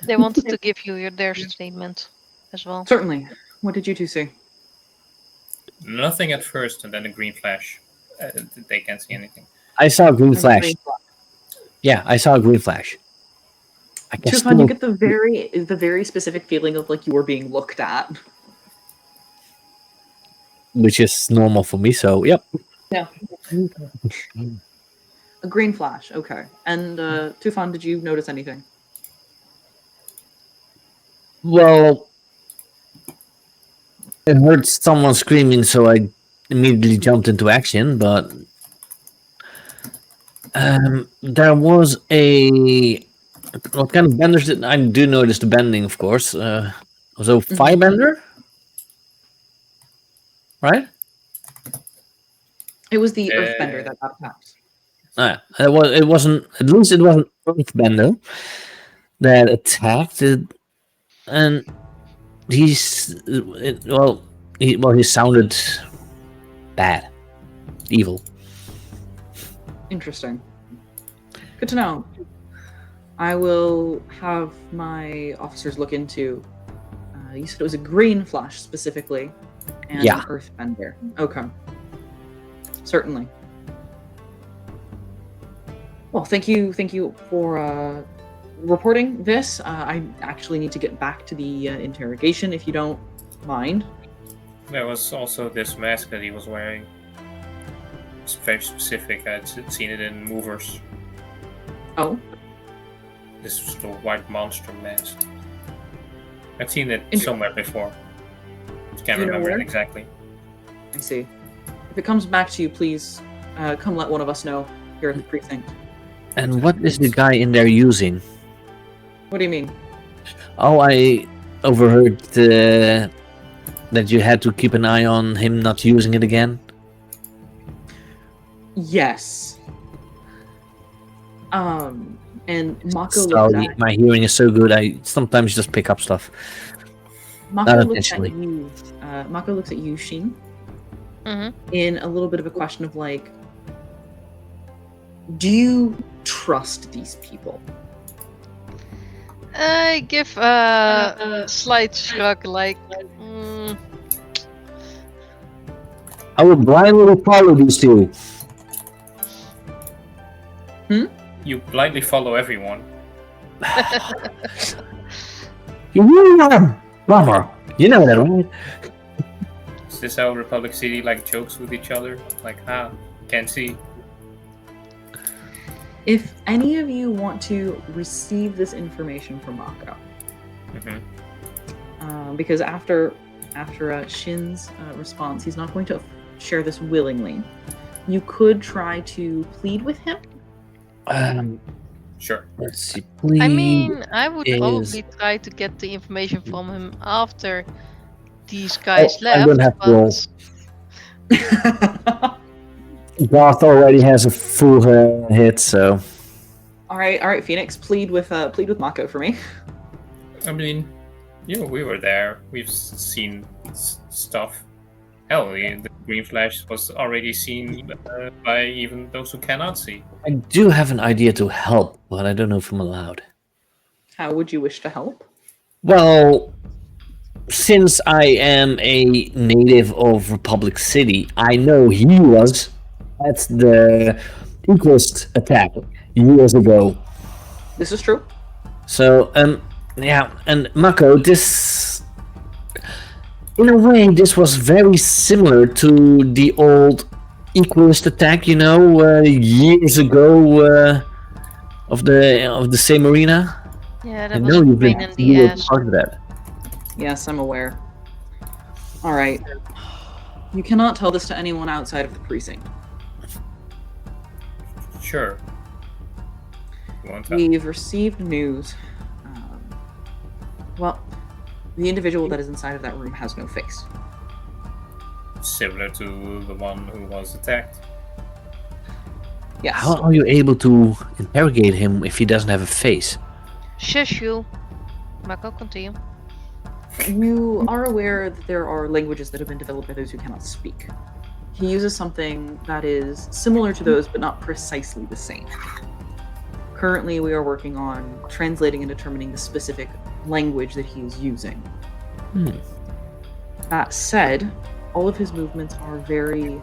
They wanted to give you their statement as well. Certainly. What did you two see? Nothing at first, and then a green flash. They can't see anything. I saw a green flash. Green Yeah, I saw a green flash. I guess Tufan, you get the very specific feeling of like you were being looked at. which is normal for me. So, yep. Yeah. A green flash. Okay. And Tufan, did you notice anything? Well, I heard someone screaming, so I immediately jumped into action. But there was a what kind of benders did I do notice the bending? Of course, was a firebender, right? It was the earthbender that got attacked. It wasn't. At least it wasn't earthbender that attacked it, and he sounded bad, evil. Interesting. Good to know. I will have my officers look into. You said it was a green flash specifically, and Yeah. an earthbender. Okay. Certainly. Well, thank you for reporting this. I actually need to get back to the interrogation, if you don't mind. There was also this mask that he was wearing. It's very specific. I'd seen it in movers. Oh, This was the white monster mask. I've seen it Inter- somewhere before. Can't Do you know remember it where? exactly. I see. If it comes back to you, please come let one of us know here at the precinct. And what is the guy in there using? What do you mean? Oh, I overheard that you had to keep an eye on him not using it again. Yes. And Mako looks Sorry, at my hearing is so good. I sometimes just pick up stuff. Mako Not looks at intentionally. you. Mako looks at you, Sheen, Mm-hmm. in a little bit of a question of like, do you trust these people? I give a slight shrug, like, I will blindly follow these two. You blindly follow everyone. You really are a bummer. You know that, right? Is this how Republic City like jokes with each other? Like, can't see. If any of you want to receive this information from Mako, because after Shin's response, he's not going to share this willingly. You could try to plead with him. Sure. Let's see. Please. I mean, I would is- probably try to get the information from him after these guys I left. don't have to roll. but Garth already has a full hit, so all right, Phoenix, plead with Mako for me. I mean, we were there. We've seen stuff. Hell, the green flash was already seen by even those who cannot see. I do have an idea to help, but I don't know if I'm allowed. How would you wish to help? Well, since I am a native of Republic City, I know he was at the Equist attack years ago. This is true. So, yeah, and Mako, this, in a way, this was very similar to the old Equist attack, years ago of the same arena. yeah, I that was know a you've pain been in the you were ass. part of that. Yes, I'm aware. All right. You cannot tell this to anyone outside of the precinct. Sure. You want that? We've received news. Well, the individual that is inside of that room has no face. Similar to the one who was attacked. Yes. How are you able to interrogate him if he doesn't have a face? Shush you. Mako, continue. You are aware that there are languages that have been developed by those who cannot speak. He uses something that is similar to those, but not precisely the same. Currently, we are working on translating and determining the specific language that he is using. That said, all of his movements are very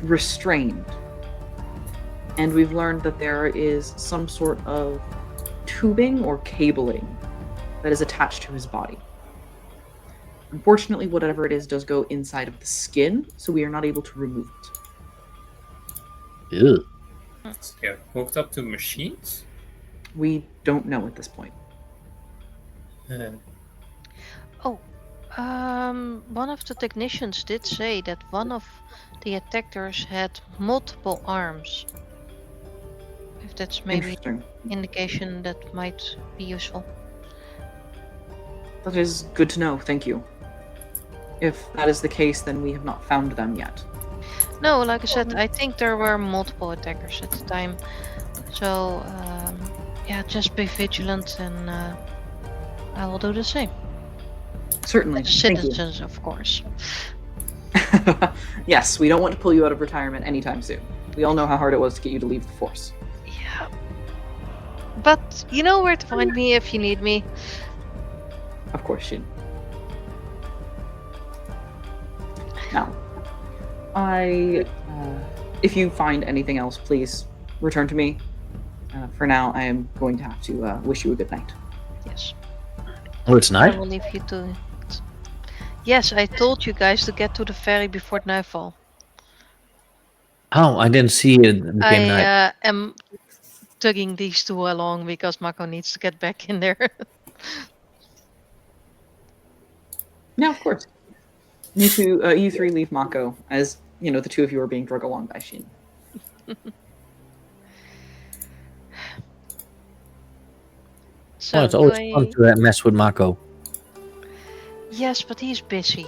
restrained. And we've learned that there is some sort of tubing or cabling that is attached to his body. Unfortunately, whatever it is does go inside of the skin, so we are not able to remove it. Ew. So they're hooked up to machines? We don't know at this point. One of the technicians did say that one of the attackers had multiple arms. If that's maybe Interesting. indication that might be useful. That is good to know, thank you. If that is the case, then we have not found them yet. No, like I said, I think there were multiple attackers at the time. So, yeah, just be vigilant and I will do the same. Certainly, thank you. Citizens, of course. Yes, we don't want to pull you out of retirement anytime soon. We all know how hard it was to get you to leave the force. Yeah. But you know where to find me if you need me. Of course, Shin. Now, if you find anything else, please return to me. For now, I am going to have to wish you a good night. Yes. Oh, it's I night. will leave you to it. Yes, I told you guys to get to the ferry before nightfall. Oh, I didn't see it became night. I am tugging these two along because Mako needs to get back in there. Yeah, of course. You two, you three leave Mako as the two of you are being drug along by Shin. So Well, it's do always fun I? to mess with Mako. Yes, but he's busy.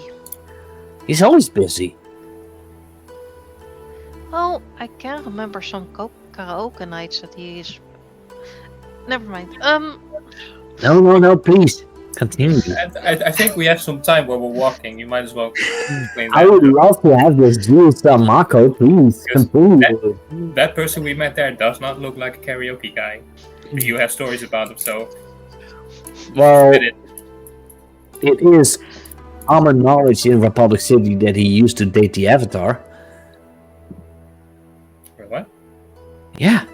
He's always busy. Oh, I can remember some karaoke nights that he is. Never mind. No, please continue. I think we have some time while we're walking. You might as well explain I that. would love to have this juice Mako. Please Because continue. That person we met there does not look like a karaoke guy. But you have stories about him, so Well, fit it. it is common knowledge in Republic City that he used to date the Avatar. Wait, what? Yeah.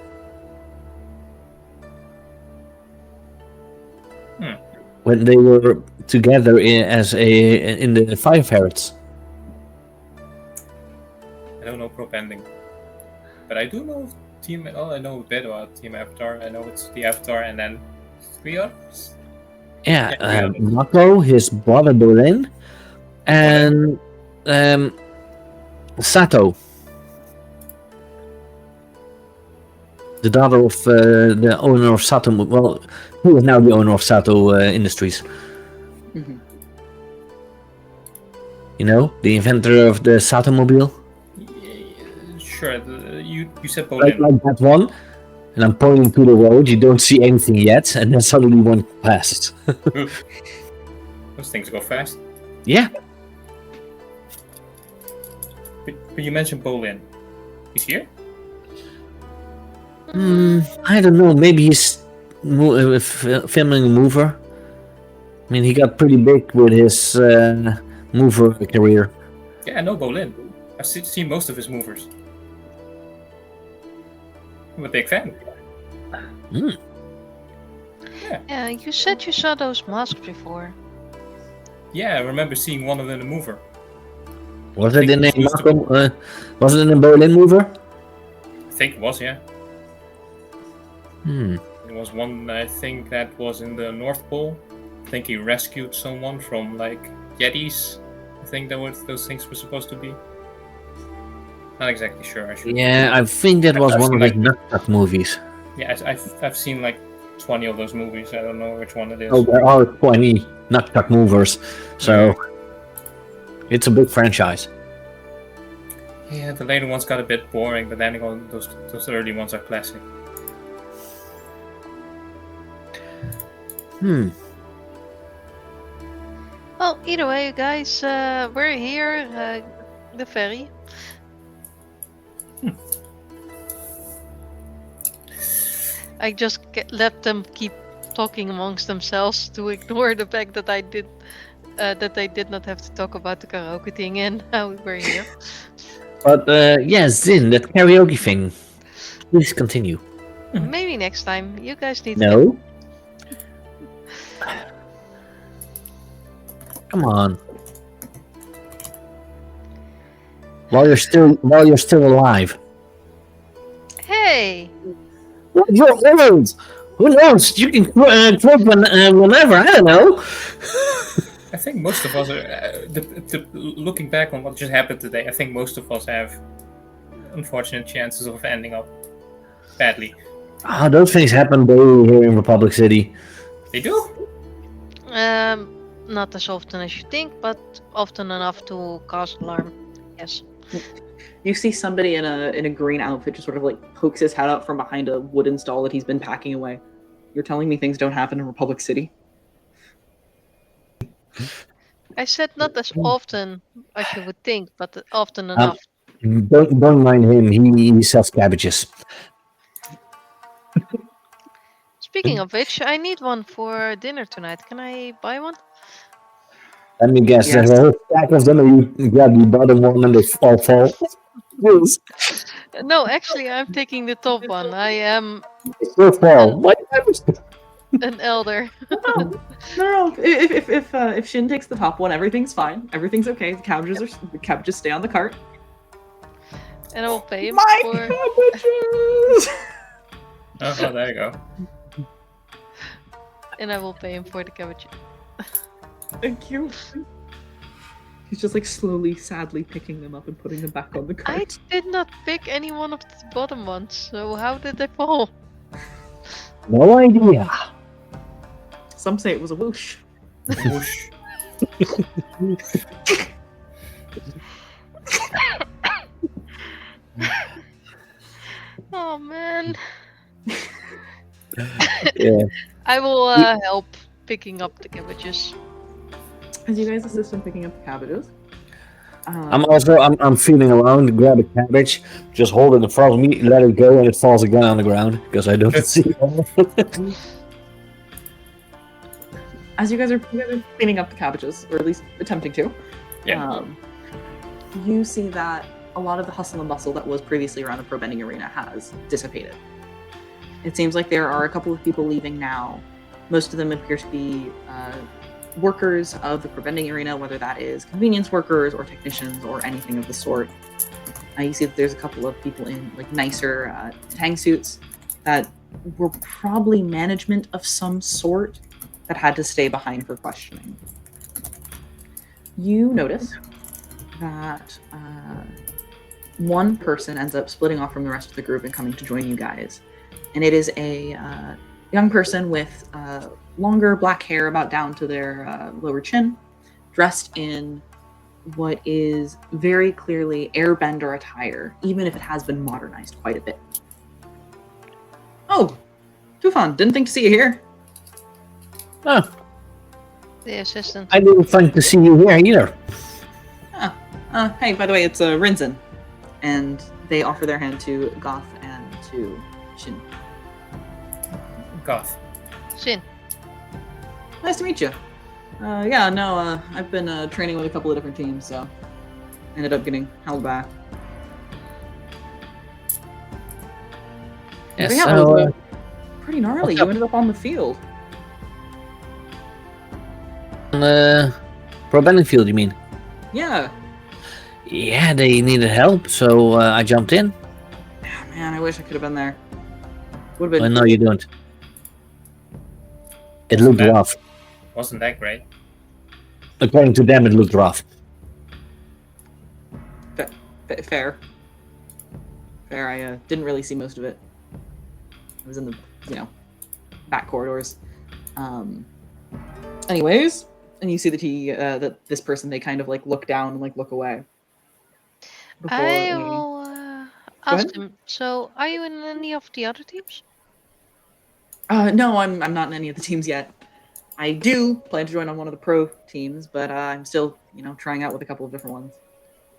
When they were together in the Five Ferrets. I don't know prop ending. But I do know Team. Oh, I know a bit about Team Avatar. I know it's the Avatar and then 3 others. Yeah, Yeah, Mako, his brother Bolin, and Sato, the daughter of the owner of Sato. Well, who is now the owner of Sato Industries? Mhm. You know, the inventor of the Sato mobile. Sure. You said Like Bolin. that one. And I'm pointing to the road. You don't see anything yet, and then suddenly one passes. Those things go fast. Yeah. But you mentioned Bolin. He's here? I don't know. Maybe he's filming a mover. I mean, he got pretty big with his mover career. Yeah, I know Bolin. I've seen most of his movers. I'm a big fan. Yeah, you said you saw those masks before. Yeah, I remember seeing one of them in a mover. Was I it think in a it used to Mako, was it in a Berlin mover? I think it was, yeah. Hmm. There was one, I think, that was in the North Pole. I think he rescued someone from, like, Yetis. I think that was those things were supposed to be. Not exactly sure. I should. Yeah, I think that was I've one seen, of his like- Nutcrack movies. Yeah, I've seen like 20 of those movies. I don't know which one it is. Oh, there are 20 Nutcrack movers, so it's a big franchise. Yeah, the later ones got a bit boring, but then again, those early ones are classic. Well, either way, you guys, we're here, the ferry. I just let them keep talking amongst themselves to ignore the fact that I did not have to talk about the karaoke thing and how we were here. But yeah, Zin, that karaoke thing. Please continue. Maybe next time. You guys need No. Come on. While you're still alive. Hey! Well, you're old. Who knows? You can quit whenever. I don't know. I think most of us are. Looking back on what just happened today, I think most of us have unfortunate chances of ending up badly. Ah, those things happen daily here in Republic City. They do? Not as often as you think, but often enough to cause alarm. Yes. You see somebody in a green outfit just sort of like pokes his head out from behind a wooden stall that he's been packing away. You're telling me things don't happen in Republic City? I said not as often as you would think, but often enough. Don't mind him. He sells cabbages. Speaking of which, I need one for dinner tonight. Can I buy one? Let me guess, Yes. there's a whole stack of them and you grab the bottom one and they all fall. Yes. No, actually, I'm taking the top one. I am They still fall. What? an elder. No. If Shin takes the top one, everything's fine. Everything's okay. The cabbages stay on the cart. And I will pay him My for. cabbages! Oh, there you go. And I will pay him for the cabbage. Thank you. He's just like slowly, sadly picking them up and putting them back on the I cart. did not pick any one of the bottom ones, so how did they fall? No idea. Some say it was a whoosh. Whoosh. Oh man. Yeah. I will help picking up the cabbages. As you guys assist in picking up the cabbages, I'm feeling around, grab a cabbage, just hold it in front of me, let it go, and it falls again on the ground because I don't see it. as you guys are cleaning up the cabbages, or at least attempting to, Yeah. you see that a lot of the hustle and bustle that was previously around the pro bending arena has dissipated. It seems like there are a couple of people leaving now. Most of them appear to be workers of the pro bending arena, whether that is convenience workers or technicians or anything of the sort. You see that there's a couple of people in like nicer tang suits that were probably management of some sort that had to stay behind for questioning. You notice that one person ends up splitting off from the rest of the group and coming to join you guys. And it is a young person with longer black hair about down to their lower chin, dressed in what is very clearly airbender attire, even if it has been modernized quite a bit. Oh, Tufan, didn't think to see you here. Oh, The assistant. I didn't think to see you here either. Hey, by the way, it's Rinzen. And they offer their hand to Goth and to Shin. Goth. Sin. Nice to meet you. I've been training with a couple of different teams, so ended up getting held back. Yes, But yeah, so, it was pretty gnarly. what's You up? ended up on the field. Pro bending field, you mean? Yeah. Yeah, they needed help, so I jumped in. Ah, man, I wish I could have been there. Would have Oh, been. no, you don't. It Wasn't looked that- rough. Wasn't that great? According to them, it looked rough. Fair. I didn't really see most of it. I was in the, back corridors. Anyways, and you see that this person, they kind of like look down and like look away. I will ask ahead. him. So, are you in any of the other teams? No, I'm not in any of the teams yet. I do plan to join on one of the pro teams, but I'm still, trying out with a couple of different ones.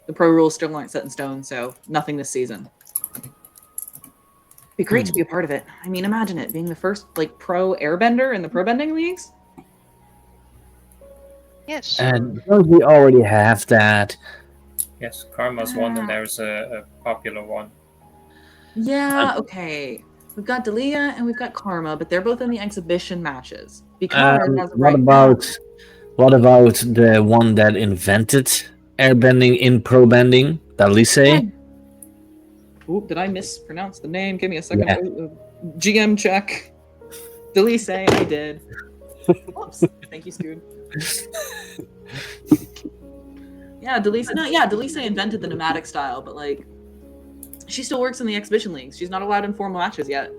The pro rules still aren't set in stone, so nothing this season. Be great to be a part of it. I mean, imagine it being the first like pro airbender in the pro bending leagues. Yes. And don't we already have that? Yes, Karma's one, and there's a popular one. Yeah, okay. We've got Dalia and we've got Karma, but they're both in the exhibition matches. Because as of What right now- about the one that invented airbending in pro bending? Dalise? Oop, did I mispronounce the name? Give me a second. Yeah. GM check. Delise, I did. Whoops. Thank you, Scoot. Yeah, Delise invented the nomadic style, but like she still works in the exhibition leagues. She's not allowed in formal matches yet.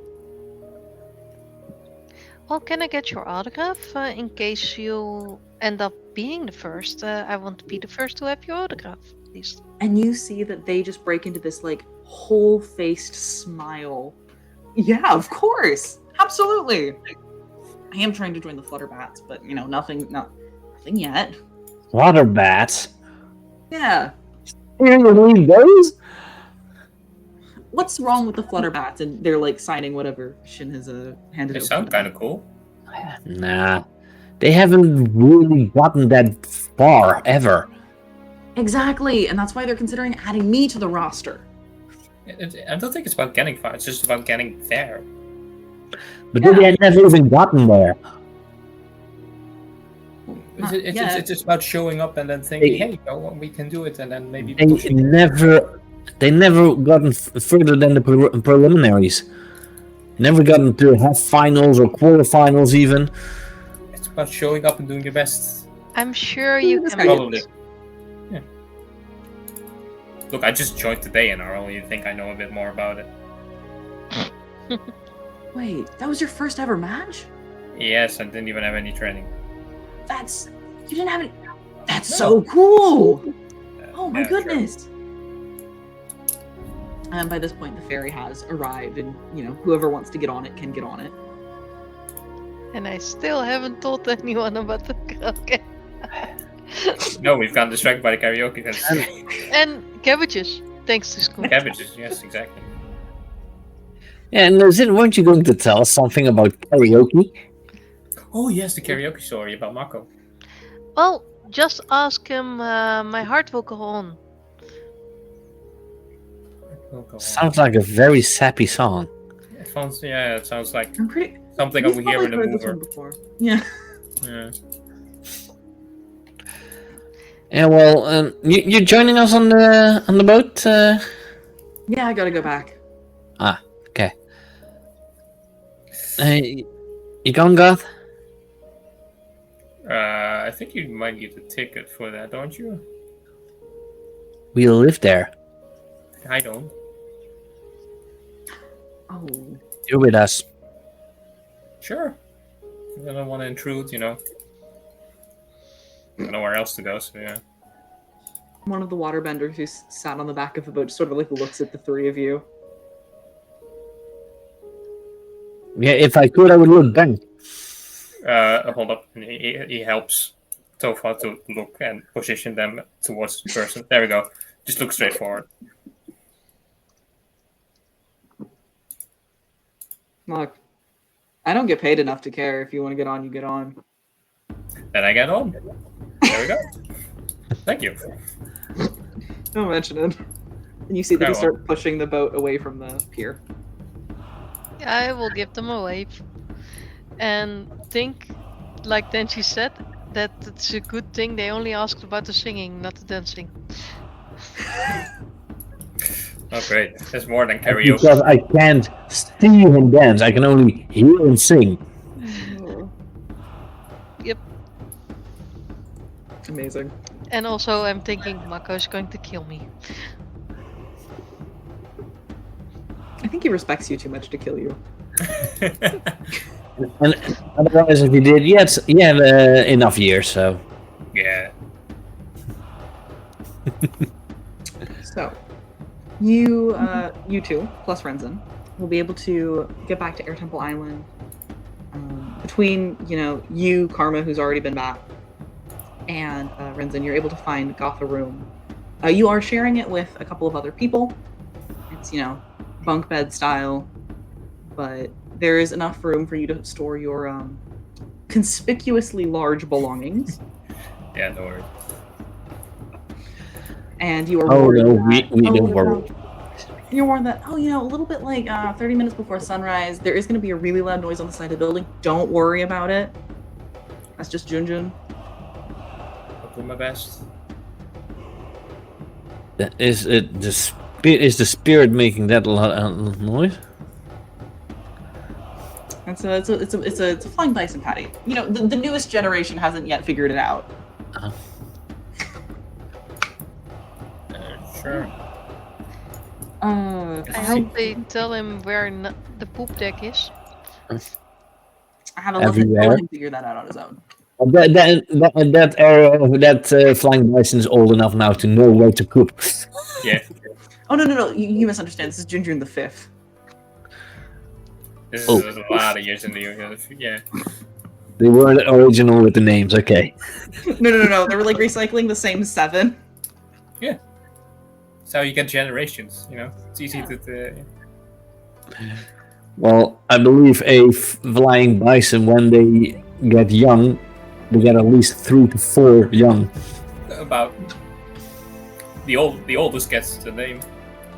Well, can I get your autograph in case you end up being the first? I want to be the first to have your autograph, at least. And you see that they just break into this like whole-faced smile. Yeah, of course. Absolutely. I am trying to join the Flutterbats, but nothing yet. Water bats? Yeah. You leave those? what's wrong with the flutterbats? And they're like signing whatever Shin has handed They over. sound to them. kind of cool. Nah, they haven't really gotten that far ever. Exactly, and that's why they're considering adding me to the roster. I don't think it's about getting far. It's just about getting there. But Yeah. they had never even gotten there. It's just about showing up and then thinking, hey, we can do it, and then maybe They pushing. they never gotten further than the preliminaries. Never gotten to half finals or quarterfinals even. It's about showing up and doing your best. I'm sure you This can guy- make Probably. it. Yeah. Look, I just joined today, and I only think I know a bit more about it. Wait, that was your first ever match? Yes, I didn't even have any training. You didn't have any. That's No. so cool! Oh my Yeah, sure. goodness! And by this point, the ferry has arrived, and whoever wants to get on it can get on it. And I still haven't told anyone about the karaoke. No, we've gotten distracted by the karaoke. That's And cabbages, thanks to school. cabbages. Yes, exactly. Yeah, and weren't you going to tell us something about karaoke? Oh yes, the karaoke story about Mako. Well, just ask him. My heart will go on. Sounds like a very sappy song. It sounds like I'm pretty. something You've over here in probably the heard this one mover. before. Yeah. Yeah. Yeah, well, you're joining us on the boat. Yeah, I gotta go back. Okay. You going, Garth? I think you might get a ticket for that, don't you? We live there. I don't. Oh. You're with us. Sure. I don't want to intrude, I don't know where else to go, so yeah. One of the waterbenders who sat on the back of the boat just sort of like looks at the three of you. Yeah, if I could, I would look back. Hold up. He helps Tofa to look and position them towards the person. There we go. Just look straight forward. Look, I don't get paid enough to care. If you want to get on, you get on. Then I get on. There we go. Thank you. Don't mention it. And you see that he Go on. start pushing the boat away from the pier. I will give them a wave. And think, like Denji said, that it's a good thing they only asked about the singing, not the dancing. Oh, great. That's more than karaoke. Because I can't see him dance. I can only hear him sing. Yep. Amazing. And also, I'm thinking Mako's going to kill me. I think he respects you too much to kill you. And otherwise, if he did, you have enough years, so. Yeah. So, you two plus Renzen will be able to get back to Air Temple Island. Between you, Karma, who's already been back, and Renzen, you're able to find Gotha room. You are sharing it with a couple of other people. It's bunk bed style, but there is enough room for you to store your conspicuously large belongings. Yeah, no worries. And you are Oh warned no, that we a don't little worry. bit- You're warned that a little bit like 30 minutes before sunrise, there is going to be a really loud noise on the side of the building. Don't worry about it. That's just Junjun. I'll do my best. Is the spirit making that noise? It's a flying bison patty. The newest generation hasn't yet figured it out. Sure. I hope they tell him where the poop deck is. I have a little Everywhere. let him figure that out on his own. That flying bison is old enough now to know where to poop. Yeah. Oh no! You misunderstand. This is Junjun the Fifth. This Oh. is a lot of years in the US. Yeah. They weren't original with the names. Okay. No. They were like recycling the same 7. That's how you get generations. It's easy to. Well, I believe a flying bison, when they get young, they get at least 3 to 4 young. About the oldest gets the name.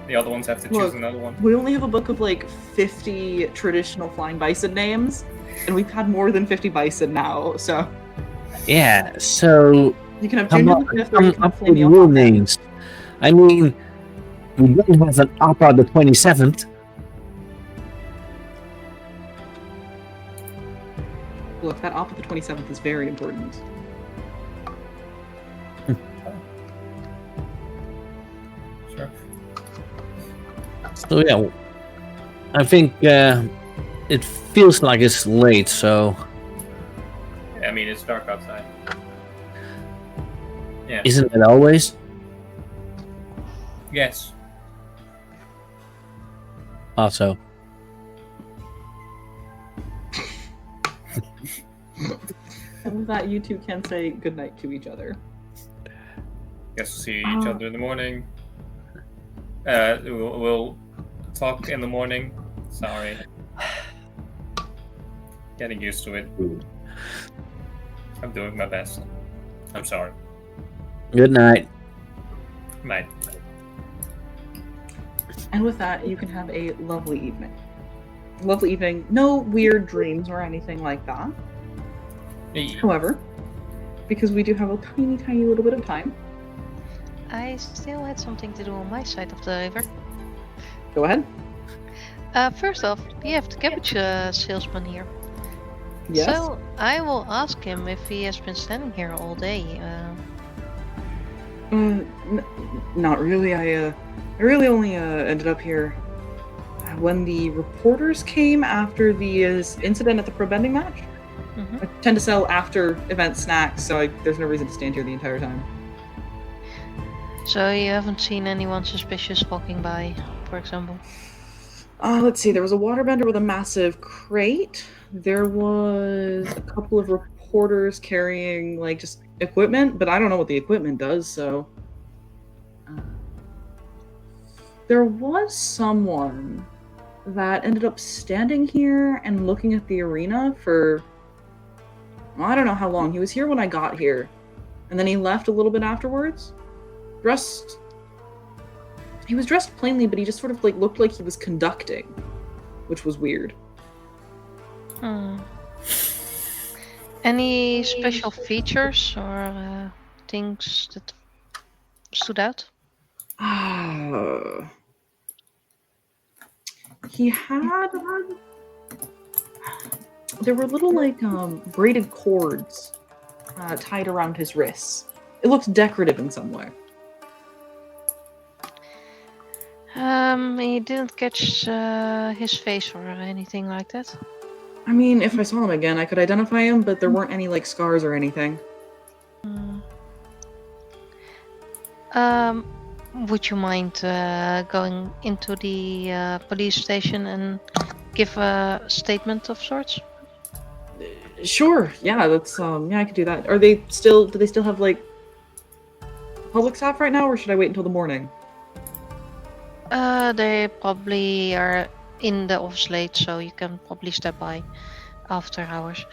The other ones have to choose Look, another one. We only have a book of like 50 traditional flying bison names, and we've had more than 50 bison now, so Yeah, so you can have come Junior up, the Fifth or you come can up have with Flamey real Hawk. names. I mean, we don't have an opera the 27th. Look, that op of the 27th is very important. Sure. So yeah, I think it feels like it's late, so I mean, it's dark outside. Yeah. isn't it always? Yes. Also, And with that, you two can say goodnight to each other. Guess we'll see each other in the morning. We'll talk in the morning. Sorry. Getting used to it. I'm doing my best. I'm sorry. good night. Night. And with that, you can have a lovely evening. Lovely evening. No weird dreams or anything like that. However, because we do have a tiny, tiny little bit of time, I still had something to do on my side of the river. go ahead. First off, we have the cabbage salesman here. Yes. So I will ask him if he has been standing here all day. Not really. I really only ended up here when the reporters came after the incident at the pro bending match. Mhm. I tend to sell after event snacks, so there's no reason to stand here the entire time. So you haven't seen anyone suspicious walking by, for example? Let's see. There was a waterbender with a massive crate. There was a couple of reporters carrying like just equipment, but I don't know what the equipment does. So there was someone that ended up standing here and looking at the arena for, well, I don't know how long. He was here when I got here, and then he left a little bit afterwards. He was dressed plainly, but he just sort of like looked like he was conducting, which was weird. Any special features or things that stood out? He had, there were little like braided cords tied around his wrists. It looked decorative in some way. He didn't catch his face or anything like that. I mean, if I saw him again, I could identify him, but there weren't any like scars or anything. Would you mind going into the police station and give a statement of sorts? Sure, yeah, that's yeah, I could do that. Do they still have like public staff right now, or should I wait until the morning? They probably are in the office late, so you can probably step by after hours.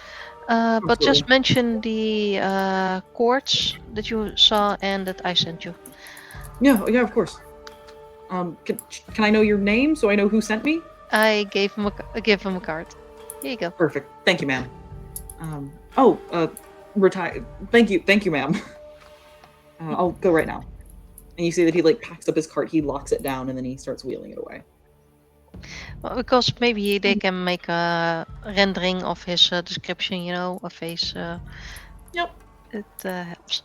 But just mention the courts that you saw and that I sent you. Yeah, of course. Can I know your name so I know who sent me? I gave him a card. Here you go. Perfect. Thank you, ma'am. Retire. Thank you, ma'am. I'll go right now. And you see that he like packs up his cart, he locks it down, and then he starts wheeling it away. Well, because maybe they can make a rendering of his description, a face. Yep. It helps.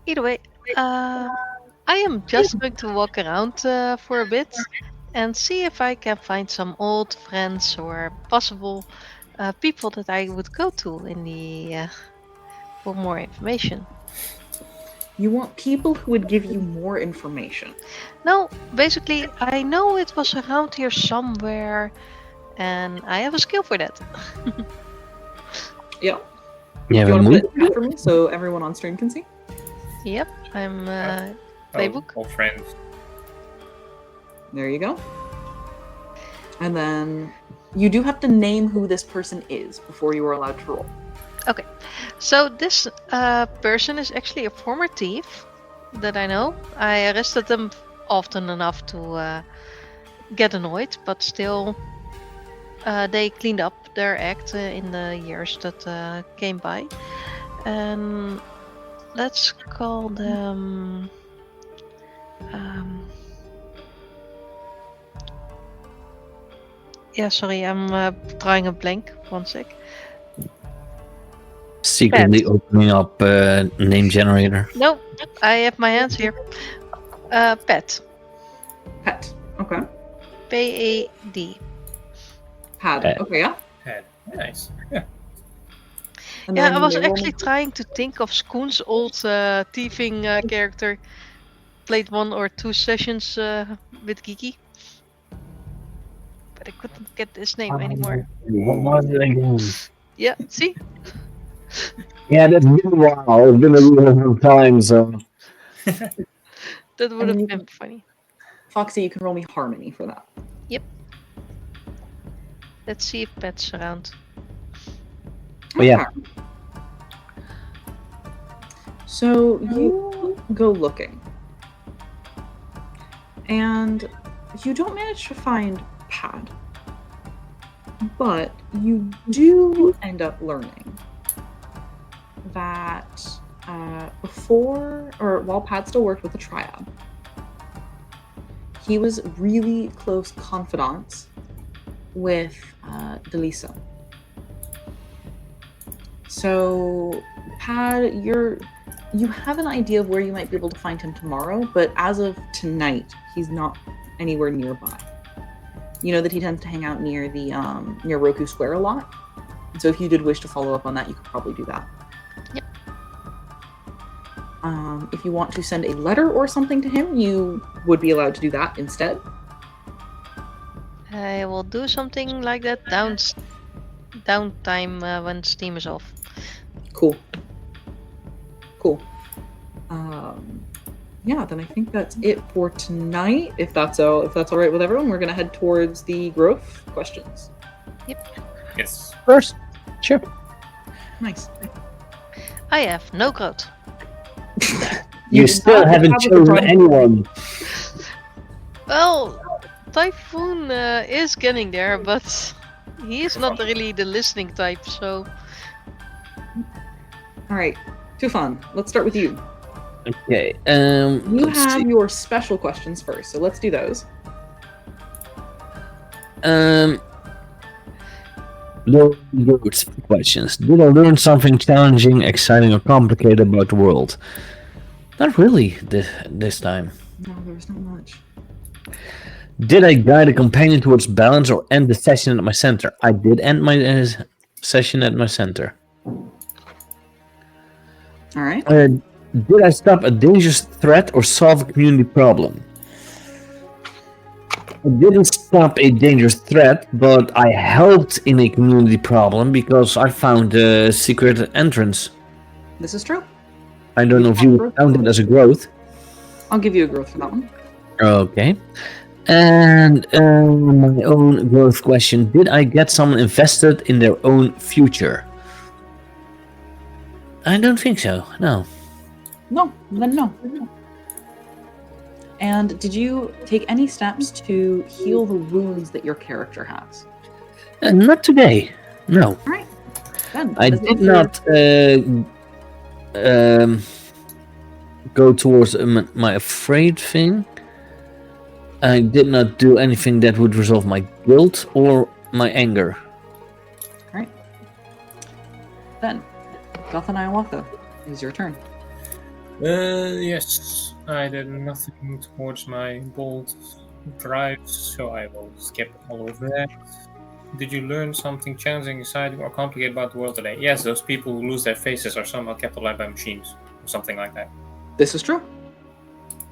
Either way, I am just going to walk around for a bit and see if I can find some old friends or possible people that I would go to in the for more information. You want people who would give you more information? No, basically, I know it was around here somewhere, and I have a skill for that. Yeah. Yeah, Do you but want to put it down for me so everyone on stream can see? Yep, I'm Oh, playbook. old friends. There you go. And then you do have to name who this person is before you are allowed to roll. Okay, so this person is actually a former thief that I know. I arrested them often enough to get annoyed, but still they cleaned up their act in the years that came by. And let's call them... yeah, sorry, I'm drawing a blank. 1 sec. Secretly opening up name generator. No, I have my hands here. Pet. Pet. Okay. P-A-D. Pad. Pet. Okay, yeah. Head. Nice. Yeah. And Yeah, then I was you may roll actually trying to think of Skoon's old thieving character. Played 1 or 2 sessions with Kiki. But I couldn't get his name anymore. What was it again? Yeah, see? Yeah, that's been a while. It's been a really long time, so. That would And have you been can- funny. Foxy, you can roll me Harmony for that. Let's see if Pet's around. Oh, yeah. Okay. So you go looking. And you don't manage to find Pad. But you do end up learning that before, or while Pad still worked with the Triad, he was really close confidants with Delisa. So, Pad, you have an idea of where you might be able to find him tomorrow, but as of tonight, he's not anywhere nearby. You know that he tends to hang out near the near Roku Square a lot. And so if you did wish to follow up on that, you could probably do that. Yep. If you want to send a letter or something to him, you would be allowed to do that instead. I will do something like that downtime when Steam is off. Cool. Yeah, then I think that's it for tonight. If that's all right with everyone, we're gonna head towards the growth questions. Yes. First, sure. Nice. I have no growth. You still haven't chosen anyone. Well, Typhoon is getting there, but he is not really the listening type, so... All right, Tufan, let's start with you. Okay. You Let's have see. your special questions first, so let's do those. Good questions. Did I learn something challenging, exciting, or complicated about the world? Not really this time. No, there's not much. Did I guide a companion towards balance or end the session at my center? I did end my session at my center. All right. Did I stop a dangerous threat or solve a community problem? I didn't stop a dangerous threat, but I helped in a community problem because I found a secret entrance. This is true. I don't know if you would count it as a growth. I'll give you a growth for that one. Okay. And my own growth question. Did I get someone invested in their own future? I don't think so, no. No, then no. And did you take any steps to heal the wounds that your character has? Not today, no. All right. Then, I as did long as not go towards my afraid thing. I did not do anything that would resolve my guilt or my anger. All right. Then, Goth and Iwaka, it is your turn. Yes. I did nothing towards my bold drive, so I will skip all of that. Did you learn something challenging, exciting, or complicated about the world today? Yes, those people who lose their faces are somehow kept alive by machines, or something like that. This is true.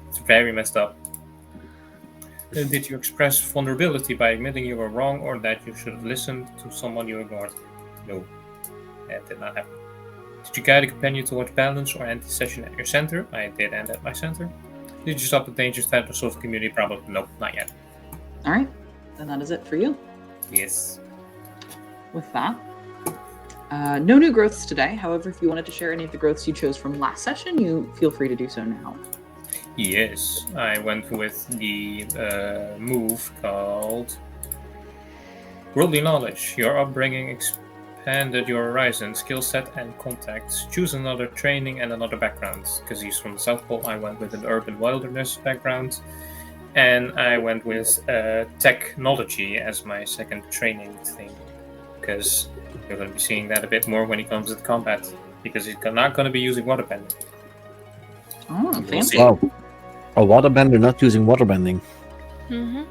It's very messed up. Did you express vulnerability by admitting you were wrong or that you should have listened to someone you ignored? No, that did not happen. Did you guide a companion towards balance or end the session at your center? I did end at my center. Did you stop a dangerous threat or solve a community problem? Nope, not yet. All right, then that is it for you. Yes. With that, no new growths today. However, if you wanted to share any of the growths you chose from last session, you feel free to do so now. Yes, I went with the move called Worldly Knowledge. Your upbringing expanded your horizon, skill set, and contacts. Choose another training and another background. Because he's from the South Pole, I went with an urban wilderness background. And I went with technology as my second training thing. Because you're going to be seeing that a bit more when he comes to combat. Because he's not going to be using waterbending. Oh, We'll fancy. see. Wow. A waterbender not using waterbending. Mm-hmm.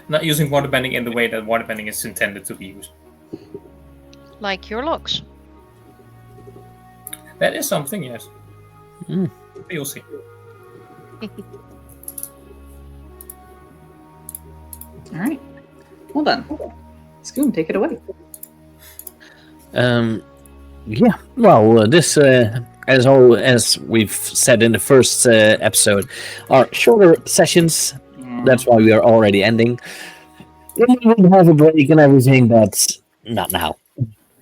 Not using waterbending in the way that waterbending is intended to be used. Like your logs. That is something, yes. Mm. You'll see. All right. Well then, Scoom, take it away. Yeah. Well, this, as we've said in the first episode, are shorter sessions. That's why we are already ending. We will have a break and everything, but not now.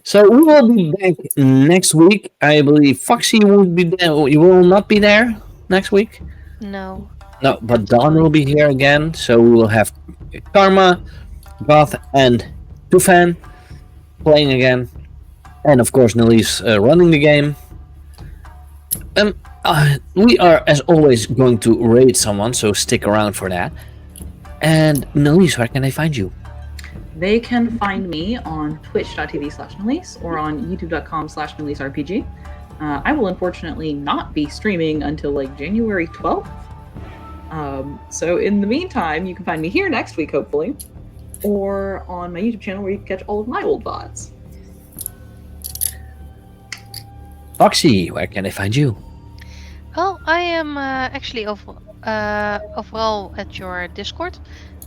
So we will be back next week. I believe Foxy won't be there. You will not be there next week. No. No, but That's Dawn fine. will be here again. So we will have Karma, Goth, and Tufan playing again, and of course Nelly's running the game. We are, as always, going to raid someone, so stick around for that. And Nelly's, where can they find you? They can find me on twitch.tv/Nelise or on youtube.com/NeliseRPG. I will unfortunately not be streaming until like January 12th. So in the meantime, you can find me here next week, hopefully, or on my YouTube channel where you can catch all of my old VODs. Foxy, where can they find you? Well, I am actually overall at your Discord.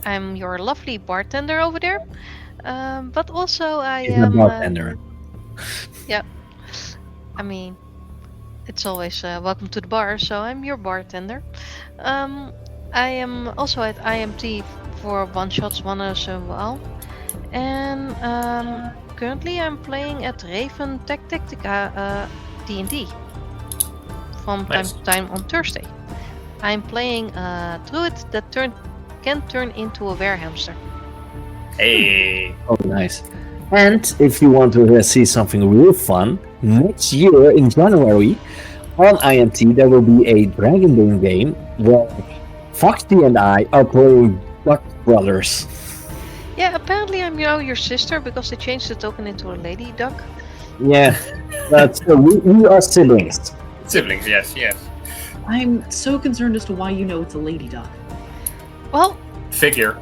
I'm your lovely bartender over there. But also I He's my am. bartender. Yeah. I mean, it's always welcome to the bar, so I'm your bartender. I am also at IMT for one shots one as well. And currently I'm playing at Raven Tactica D&D from time Nice. to time on Thursday. I'm playing a druid that can turn into a werehamster. Hey. Oh, nice. And if you want to see something real fun, next year in January on IMT there will be a Dragon Bone game where Foxy and I are playing Duck Brothers. Yeah, apparently I'm now your sister because they changed the token into a lady duck. Yeah, but we are siblings. Siblings, yes, yes. I'm so concerned as to why you know it's a lady duck. Well, Figure.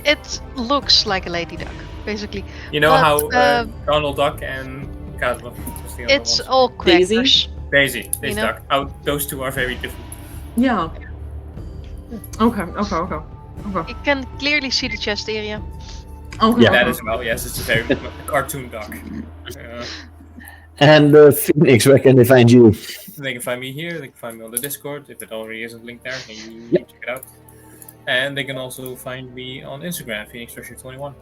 it looks like a lady duck, basically. You know But, how Donald Duck and God, what was the other It's one? all Daisy? crackers. Daisy you know? Duck. How those two are very different. Yeah. Okay. You can clearly see the chest area. Okay. Yeah. That as well, yes, it's a very cartoon duck. And Phoenix, where can they find you? They can find me here, they can find me on the Discord, if it already isn't linked there, you Yep. check it out. And they can also find me on Instagram, PhoenixRusher21.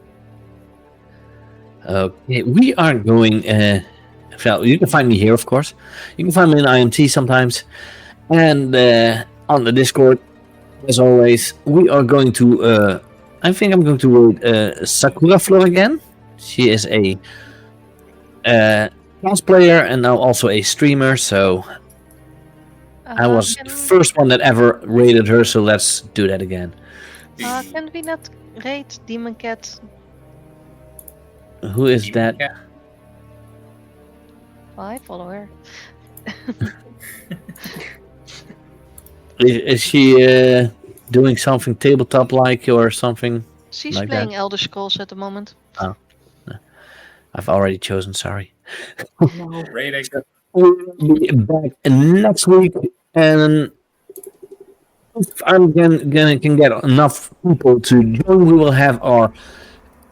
Okay, we are going. Well, you can find me here, of course. You can find me in IMT sometimes, and on the Discord, as always. We are going to. I think I'm going to read Sakura Flor again. She is a cosplayer and now also a streamer. So I was the first one that ever rated her. So let's do that again. Can we not rate Demon Cat? Who is that? Yeah. Well, I follow her. Is she doing something tabletop like or something? She's Like playing that? Elder Scrolls at the moment. I've already chosen. Sorry. No. Rating. We'll be back next week, and if I'm gonna can get enough people to join, we will have our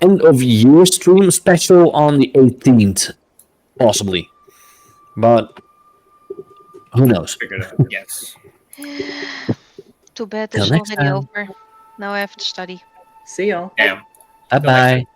end of year stream special on the 18th, possibly. But who knows? Figure that out, yes. Too bad Till it's next already time. over. Now I have to study. See y'all. Damn. Bye Till next bye. week.